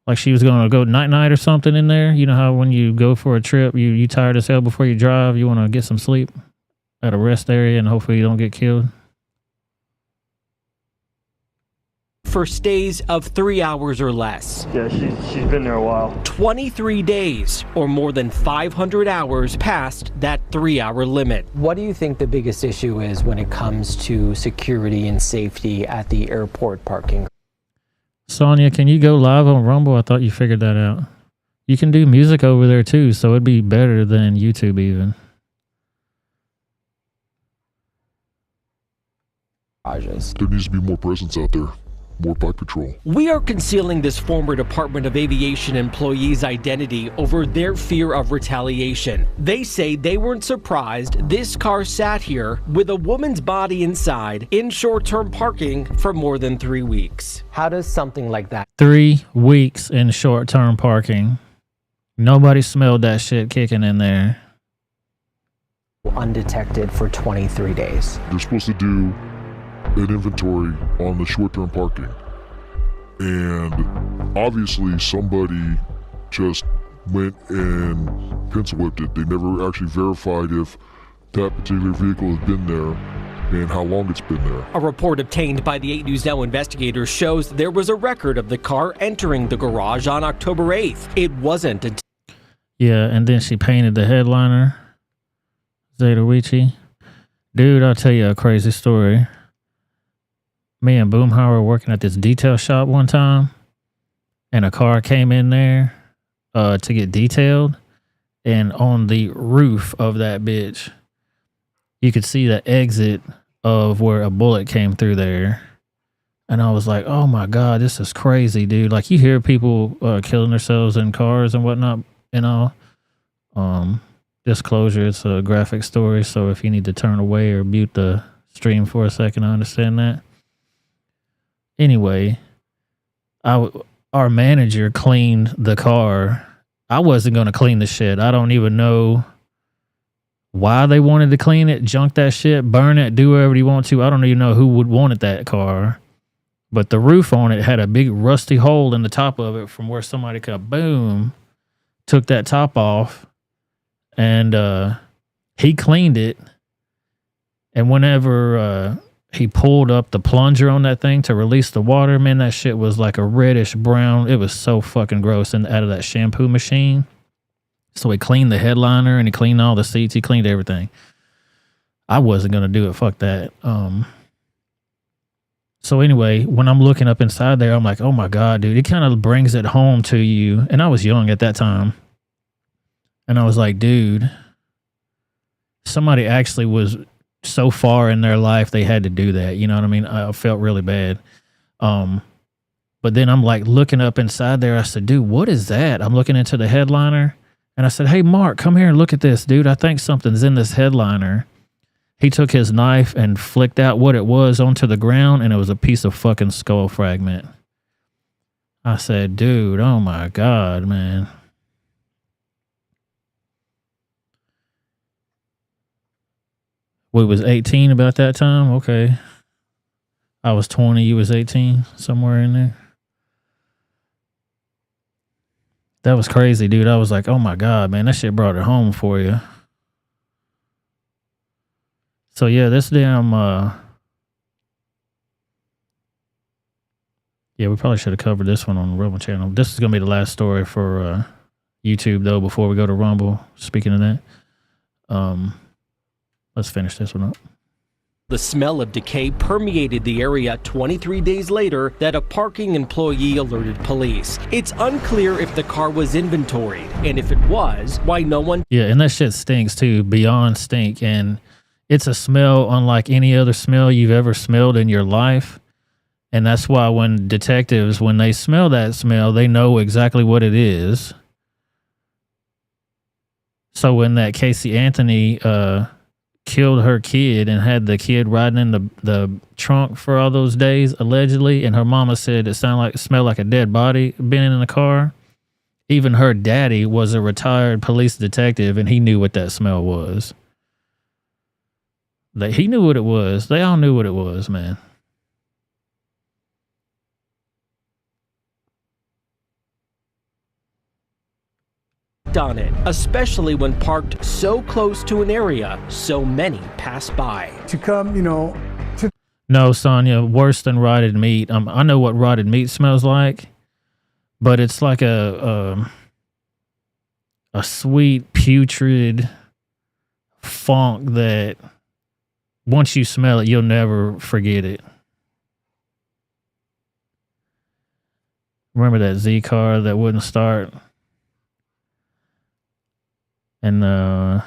Speaker 2: Like she was going to go night or something in there. You know how when you go for a trip, you tired as hell before you drive, you want to get some sleep at a rest area and hopefully you don't get killed.
Speaker 24: For stays of 3 hours or less.
Speaker 7: Yeah, she's been there a while.
Speaker 24: 23 days or more than 500 hours past that 3-hour limit.
Speaker 5: What do you think the biggest issue is when it comes to security and safety at the airport parking?
Speaker 2: Sonia, can you go live on Rumble? I thought you figured that out. You can do music over there too, so it'd be better than YouTube even.
Speaker 9: There needs to be more presence out there. More bike patrol.
Speaker 24: We are concealing this former Department of Aviation employee's identity over their fear of retaliation. They say they weren't surprised this car sat here with a woman's body inside in short-term parking for more than 3 weeks.
Speaker 5: How does something like that?
Speaker 2: 3 weeks in short-term parking. Nobody smelled that shit kicking in there.
Speaker 5: Undetected for 23 days.
Speaker 9: They're supposed to do an inventory on the short-term parking, and obviously somebody just went and pencil whipped it. They never actually verified if that particular vehicle has been there and how long it's been there.
Speaker 24: A report obtained by the 8 News Now investigators shows there was a record of the car entering the garage on October 8th. It wasn't until...
Speaker 2: Yeah, and then she painted the headliner. Zeta Ricci. Dude, I'll tell you a crazy story. Me and Boomhauer were working at this detail shop one time, and a car came in there to get detailed, and on the roof of that bitch, you could see the exit of where a bullet came through there. And I was like, oh my God, this is crazy, dude. Like, you hear people killing themselves in cars and whatnot, you know. Disclosure, it's a graphic story, so if you need to turn away or mute the stream for a second, I understand that. Anyway, our manager cleaned the car. I wasn't going to clean the shit. I don't even know why they wanted to clean it, junk that shit, burn it, do whatever you want to. I don't even know who would want that car. But the roof on it had a big rusty hole in the top of it from where somebody could, boom, took that top off. And he cleaned it. And whenever... he pulled up the plunger on that thing to release the water. Man, that shit was like a reddish brown. It was so fucking gross and out of that shampoo machine. So he cleaned the headliner and he cleaned all the seats. He cleaned everything. I wasn't going to do it. Fuck that. So anyway, when I'm looking up inside there, I'm like, oh my God, dude, it kind of brings it home to you. And I was young at that time. And I was like, dude, somebody actually was so far in their life they had to do that. You know what I mean? I felt really bad. But then I'm like looking up inside there. I said, dude, what is that? I'm looking into the headliner and I said, hey, Mark, come here and look at this, dude. I think something's in this headliner. He took his knife and flicked out what it was onto the ground, and it was a piece of fucking skull fragment. I said, dude, oh my God, man. We was 18 about that time? Okay. I was 20, you was 18, somewhere in there. That was crazy, dude. I was like, oh my God, man, that shit brought it home for you. So yeah, this damn, yeah, we probably should have covered this one on the Rumble channel. This is going to be the last story for YouTube, though, before we go to Rumble. Speaking of that, let's finish this one up.
Speaker 24: The smell of decay permeated the area 23 days later that a parking employee alerted police. It's unclear if the car was inventoried, and if it was, why no one...
Speaker 2: Yeah, and that shit stinks too, beyond stink, and it's a smell unlike any other smell you've ever smelled in your life. And that's why when detectives, when they smell that smell, they know exactly what it is. So when that Casey Anthony killed her kid and had the kid riding in the trunk for all those days, allegedly, and her mama said it smelled like a dead body being in the car, even her daddy was a retired police detective, and he knew what that smell was. He knew what it was. They all knew what it was, man.
Speaker 24: On it, especially when parked so close to an area so many pass by.
Speaker 8: To come, you know,
Speaker 2: No, Sonia, worse than rotted meat. I know what rotted meat smells like, but it's like a sweet, putrid funk that once you smell it, you'll never forget it. Remember that Z car that wouldn't start? And their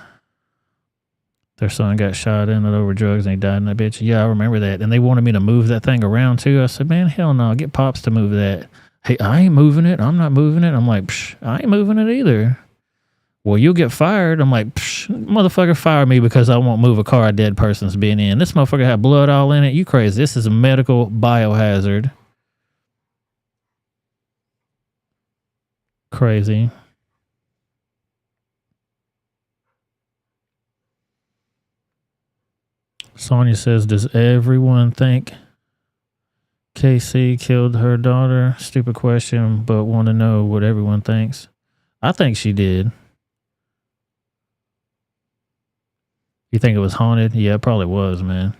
Speaker 2: son got shot in it over drugs and he died in that bitch. Yeah, I remember that. And they wanted me to move that thing around too. I said, man, hell no, get Pops to move that. Hey, I ain't moving it. I'm not moving it. I'm like, psh, I ain't moving it either. Well, you'll get fired. I'm like, psh, motherfucker, fire me because I won't move a car a dead person's been in. This motherfucker had blood all in it. You crazy. This is a medical biohazard. Crazy. Sonia says, does everyone think KC killed her daughter? Stupid question, but want to know what everyone thinks. I think she did. You think it was haunted? Yeah, it probably was, man.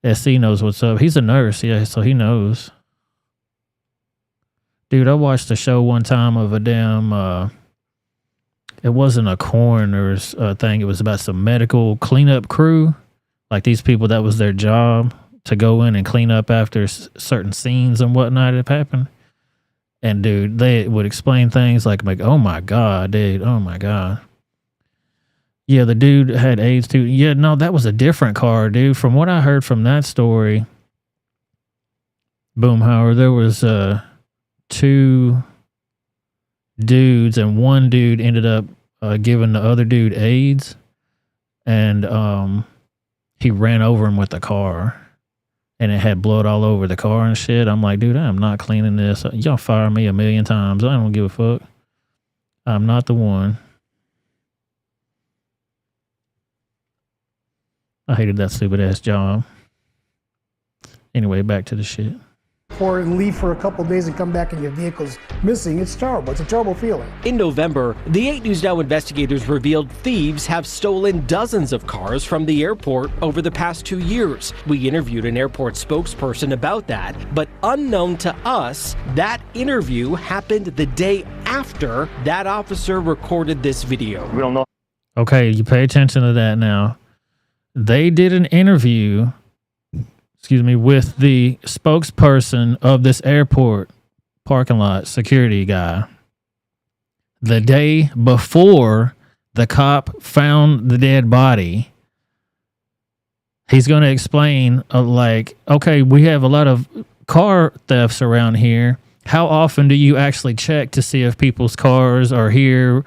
Speaker 2: SC knows what's up. He's a nurse, yeah, so he knows. Dude, I watched a show one time of a damn... it wasn't a coroner's thing. It was about some medical cleanup crew. Like these people, that was their job to go in and clean up after certain scenes and whatnot that happened. And dude, they would explain things like, oh my God, dude, oh my God. Yeah, the dude had AIDS too. Yeah, no, that was a different car, dude. From what I heard from that story, Boomhauer, there was 2 dudes and one dude ended up giving the other dude AIDS, and he ran over him with the car, and it had blood all over the car and shit. I'm like, dude, I'm not cleaning this. Y'all fire me 1,000,000 times. I don't give a fuck. I'm not the one. I hated that stupid ass job. Anyway, back to the shit.
Speaker 8: or leave for a couple of days and come back and your vehicle's missing. It's terrible. It's a terrible feeling.
Speaker 24: In November, the 8 News Now investigators revealed thieves have stolen dozens of cars from the airport over the past 2 years. We interviewed an airport spokesperson about that, but unknown to us, that interview happened the day after that officer recorded this video.
Speaker 7: We don't know.
Speaker 2: Okay, you pay attention to that now. They did an interview, with the spokesperson of this airport parking lot security guy the day before the cop found the dead body. He's going to explain, okay, we have a lot of car thefts around here. How often do you actually check to see if people's cars are here,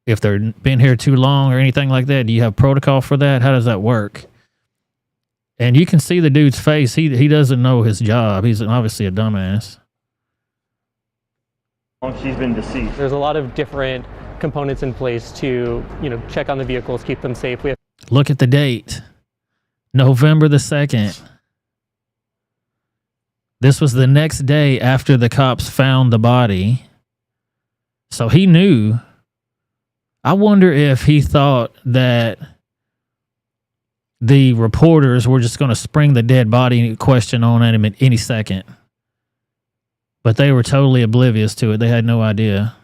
Speaker 2: if they've been here too long or anything like that? Do you have protocol for that? How does that work? And you can see the dude's face. He doesn't know his job. He's obviously a dumbass.
Speaker 7: She's been deceased.
Speaker 10: There's a lot of different components in place to, check on the vehicles, keep them safe. We have
Speaker 2: Look at the date. November the 2nd. This was the next day after the cops found the body. So he knew. I wonder if he thought that the reporters were just going to spring the dead body question on at him at any second. But they were totally oblivious to it. They had no idea.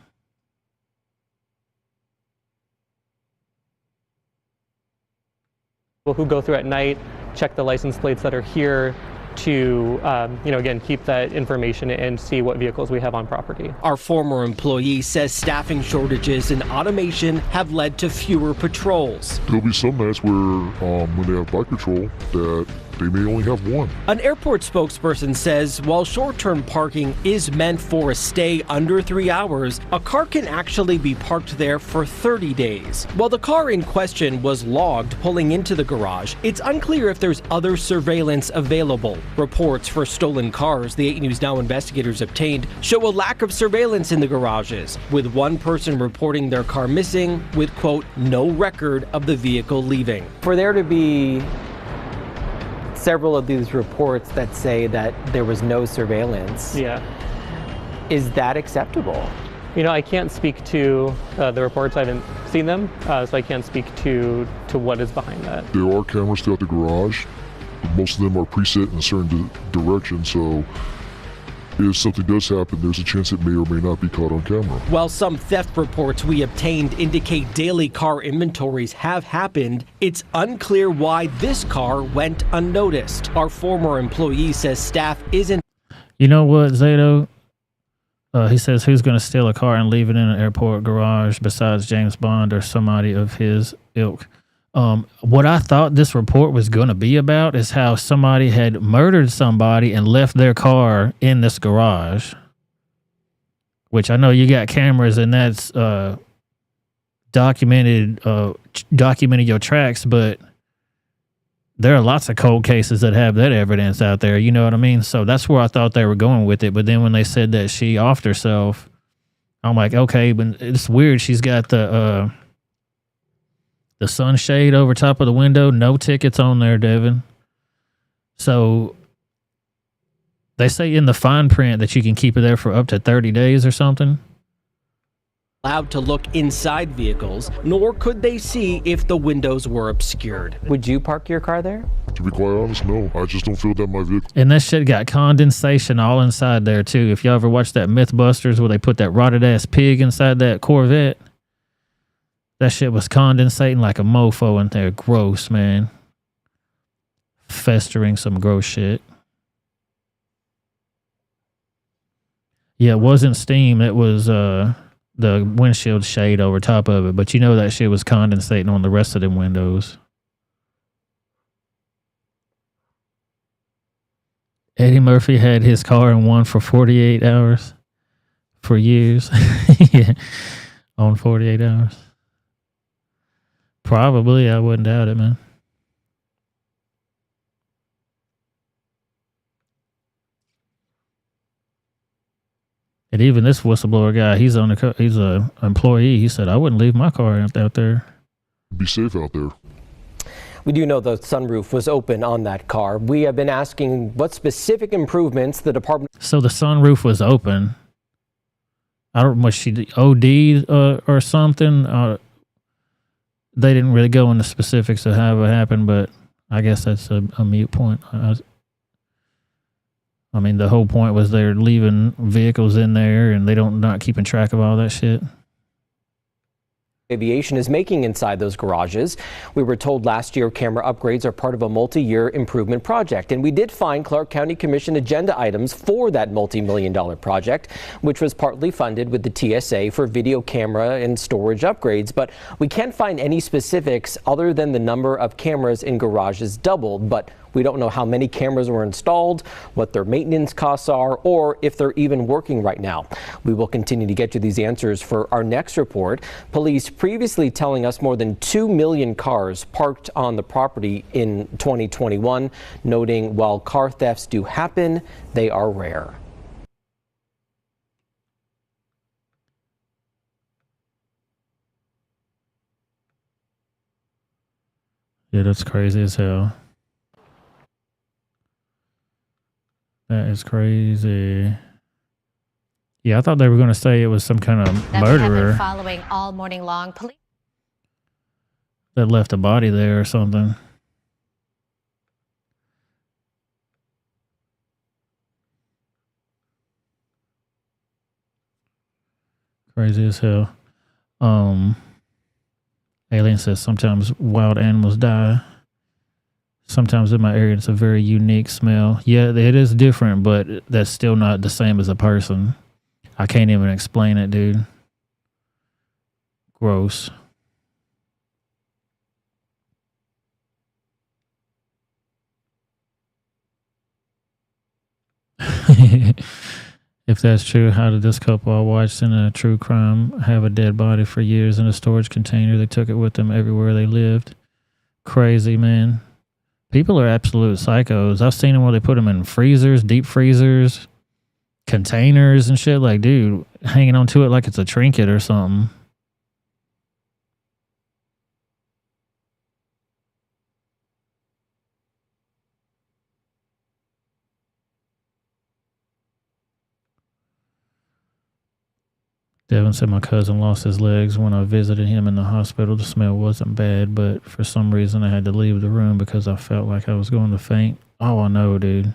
Speaker 10: people who go through at night, check the license plates that are here to, again, keep that information and see what vehicles we have on property.
Speaker 24: Our former employee says staffing shortages and automation have led to fewer patrols.
Speaker 9: There'll be some nights where when they have bike patrol that They may only have one.
Speaker 24: An airport spokesperson says while short-term parking is meant for a stay under 3 hours, a car can actually be parked there for 30 days. While the car in question was logged pulling into the garage, it's unclear if there's other surveillance available. Reports for stolen cars the 8 News Now investigators obtained show a lack of surveillance in the garages, with one person reporting their car missing with, quote, no record of the vehicle leaving.
Speaker 5: For there to be several of these reports that say that there was no surveillance, is that acceptable?
Speaker 10: You know, I can't speak to the reports. I haven't seen them, so I can't speak to what is behind that.
Speaker 9: There are cameras throughout the garage. Most of them are preset in a certain direction, so if something does happen, there's a chance it may or may not be caught on camera.
Speaker 24: While some theft reports we obtained indicate daily car inventories have happened, it's unclear why this car went unnoticed. Our former employee says staff isn't.
Speaker 2: You know what, Zato? He says who's going to steal a car and leave it in an airport garage besides James Bond or somebody of his ilk. What I thought this report was going to be about is how somebody had murdered somebody and left their car in this garage. Which I know you got cameras and that's documented your tracks, but there are lots of cold cases that have that evidence out there. You know what I mean? So that's where I thought they were going with it. But then when they said that she offed herself, I'm like, okay, but it's weird. She's got the sunshade over top of the window. No tickets on there, Devin. So they say in the fine print that you can keep it there for up to 30 days or something.
Speaker 24: Allowed to look inside vehicles, nor could they see if the windows were obscured.
Speaker 5: Would you park your car there?
Speaker 9: To be quite honest, no. I just don't feel that my vehicle.
Speaker 2: And that shit got condensation all inside there too. If y'all ever watched that Mythbusters where they put that rotted ass pig inside that Corvette, that shit was condensating like a mofo in there. Gross, man. Festering some gross shit. Yeah, it wasn't steam. It was the windshield shade over top of it. But you know that shit was condensating on the rest of them windows. Eddie Murphy had his car in one for 48 hours. For years. Yeah. On 48 hours. Probably, I wouldn't doubt it, man. And even this whistleblower guy, he's a employee. He said, I wouldn't leave my car out there.
Speaker 9: Be safe out there.
Speaker 5: We do know the sunroof was open on that car. We have been asking what specific improvements the department.
Speaker 2: So the sunroof was open. I don't know, was she OD'd or something? They didn't really go into specifics of how it happened, but I guess that's a mute point. I mean, the whole point was they're leaving vehicles in there and not keeping track of all that shit.
Speaker 5: Aviation is making inside those garages. We were told last year camera upgrades are part of a multi-year improvement project, and we did find Clark County Commission agenda items for that multi-million-dollar project, which was partly funded with the TSA for video camera and storage upgrades, but we can't find any specifics other than the number of cameras in garages doubled, but we don't know how many cameras were installed, what their maintenance costs are, or if they're even working right now. We will continue to get you these answers for our next report. Police previously telling us more than 2 million cars parked on the property in 2021, noting while car thefts do happen, they are rare.
Speaker 2: Yeah, that's crazy as hell. That is crazy. Yeah, I thought they were going to say it was some kind of murderer
Speaker 23: following all morning long. Police
Speaker 2: that left a body there or something. Crazy as hell. Alien says sometimes wild animals die. Sometimes in my area, it's a very unique smell. Yeah, it is different, but that's still not the same as a person. I can't even explain it, dude. Gross. If that's true, how did this couple I watched in a true crime have a dead body for years in a storage container? They took it with them everywhere they lived. Crazy, man. People are absolute psychos. I've seen them where they put them in freezers, deep freezers, containers and shit. Like, dude, hanging on to it like it's a trinket or something. Devin said my cousin lost his legs when I visited him in the hospital. The smell wasn't bad, but for some reason I had to leave the room because I felt like I was going to faint. Oh, I know, dude.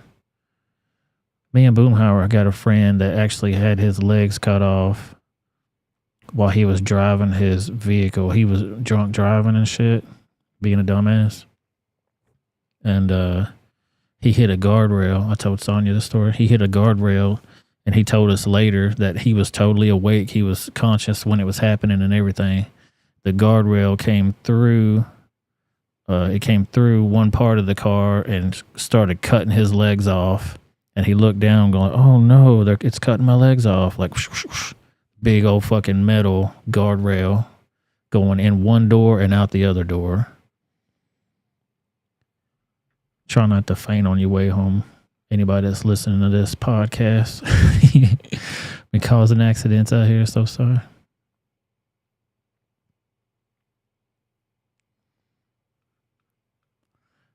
Speaker 2: Me and Boomhauer got a friend that actually had his legs cut off while he was driving his vehicle. He was drunk driving and shit, being a dumbass. And he hit a guardrail. I told Sonya the story. He hit a guardrail. And he told us later that he was totally awake. He was conscious when it was happening and everything. The guardrail came through. It came through one part of the car and started cutting his legs off. And he looked down going, oh no, it's cutting my legs off. Like whoosh, whoosh, whoosh. Big old fucking metal guardrail going in one door and out the other door. Try not to faint on your way home. Anybody that's listening to this podcast, been causing accidents out here, so sorry.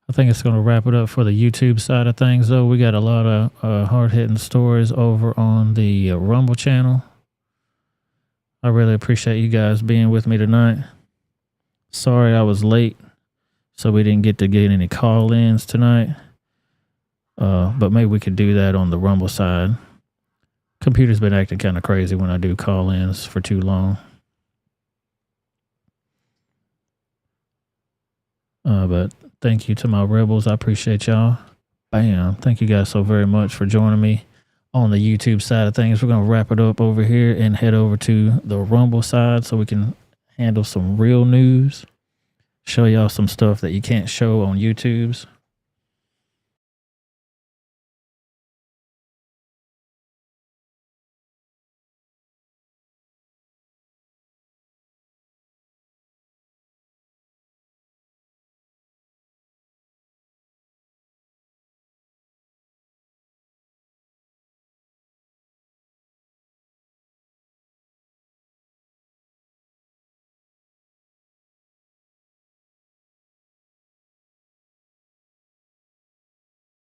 Speaker 2: I think it's going to wrap it up for the YouTube side of things, though. We got a lot of hard-hitting stories over on the Rumble channel. I really appreciate you guys being with me tonight. Sorry I was late, so we didn't get any call-ins tonight. But maybe we could do that on the Rumble side. Computer's been acting kind of crazy when I do call-ins for too long. But thank you to my Rebels. I appreciate y'all. Bam. Thank you guys so very much for joining me on the YouTube side of things. We're going to wrap it up over here and head over to the Rumble side so we can handle some real news. Show y'all some stuff that you can't show on YouTube's.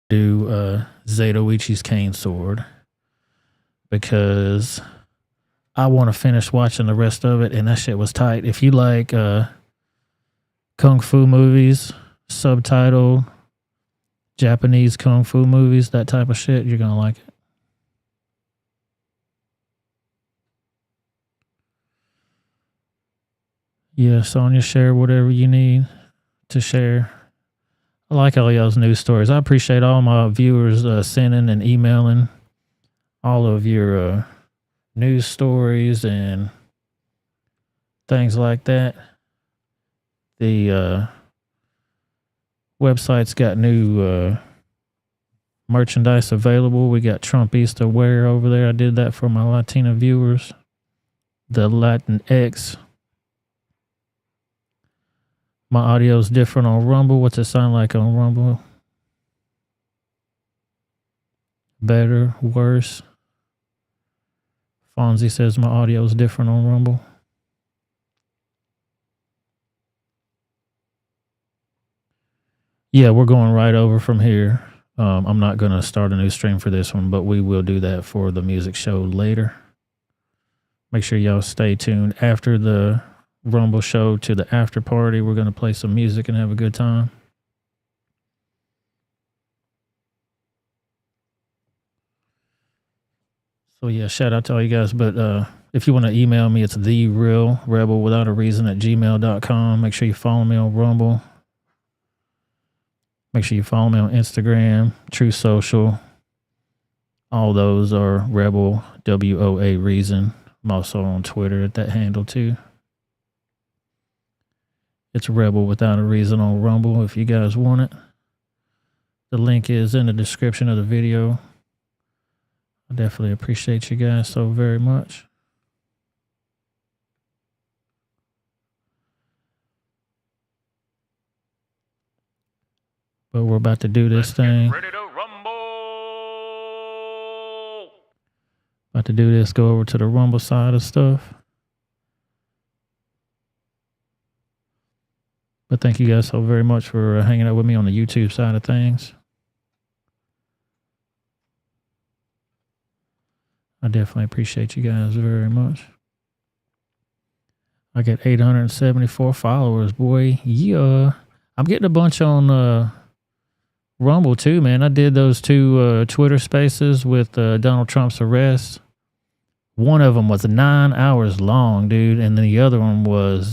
Speaker 2: Do Zatoichi's cane sword because I want to finish watching the rest of it, and that shit was tight. If you like kung fu movies, subtitled Japanese kung fu movies, that type of shit, you're gonna like it. Yeah, Sonya, share whatever you need to share. I like all y'all's news stories. I appreciate all my viewers sending and emailing all of your news stories and things like that. The website's got new merchandise available. We got Trumpista wear over there. I did that for my Latina viewers. The Latin X. My audio's different on Rumble. What's it sound like on Rumble? Better, worse? Fonzie says my audio's different on Rumble. Yeah, we're going right over from here. I'm not going to start a new stream for this one, but we will do that for the music show later. Make sure y'all stay tuned after the Rumble show to the after party. We're going to play some music and have a good time. So yeah, shout out to all you guys. But if you want to email me, it's therealrebelwithoutareason@gmail.com. Make sure you follow me on Rumble. Make sure you follow me on Instagram, True Social. All those are Rebel WOA Reason. I'm also on Twitter at that handle too. It's Rebel Without a Reason on Rumble if you guys want it. The link is in the description of the video. I definitely appreciate you guys so very much. But we're about to do this thing.
Speaker 11: Ready to rumble.
Speaker 2: About to do this, go over to the Rumble side of stuff. But thank you guys so very much for hanging out with me on the YouTube side of things. I definitely appreciate you guys very much. I got 874 followers, boy. Yeah. I'm getting a bunch on Rumble too, man. I did those 2 Twitter spaces with Donald Trump's arrest. One of them was 9 hours long, dude, and the other one was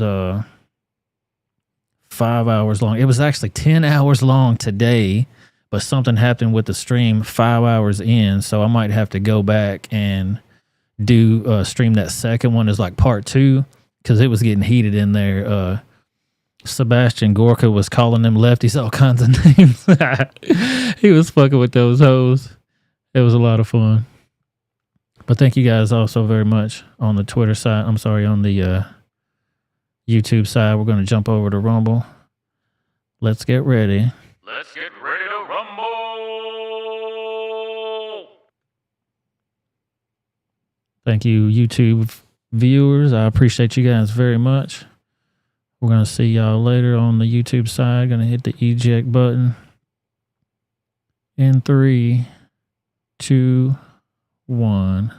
Speaker 2: 5 hours long. It was actually 10 hours long today, but something happened with the stream 5 hours in, so I might have to go back and do stream that second one as like part 2, because it was getting heated in there. Sebastian Gorka was calling them lefties all kinds of names. He was fucking with those hoes. It was a lot of fun. But thank you guys all so very much on the Twitter side. I'm sorry, on the YouTube side. We're going to jump over to Rumble. Let's get ready.
Speaker 11: Let's get ready to rumble.
Speaker 2: Thank you, YouTube viewers. I appreciate you guys very much. We're going to see y'all later on the YouTube side. Going to hit the eject button. In 3, 2, 1.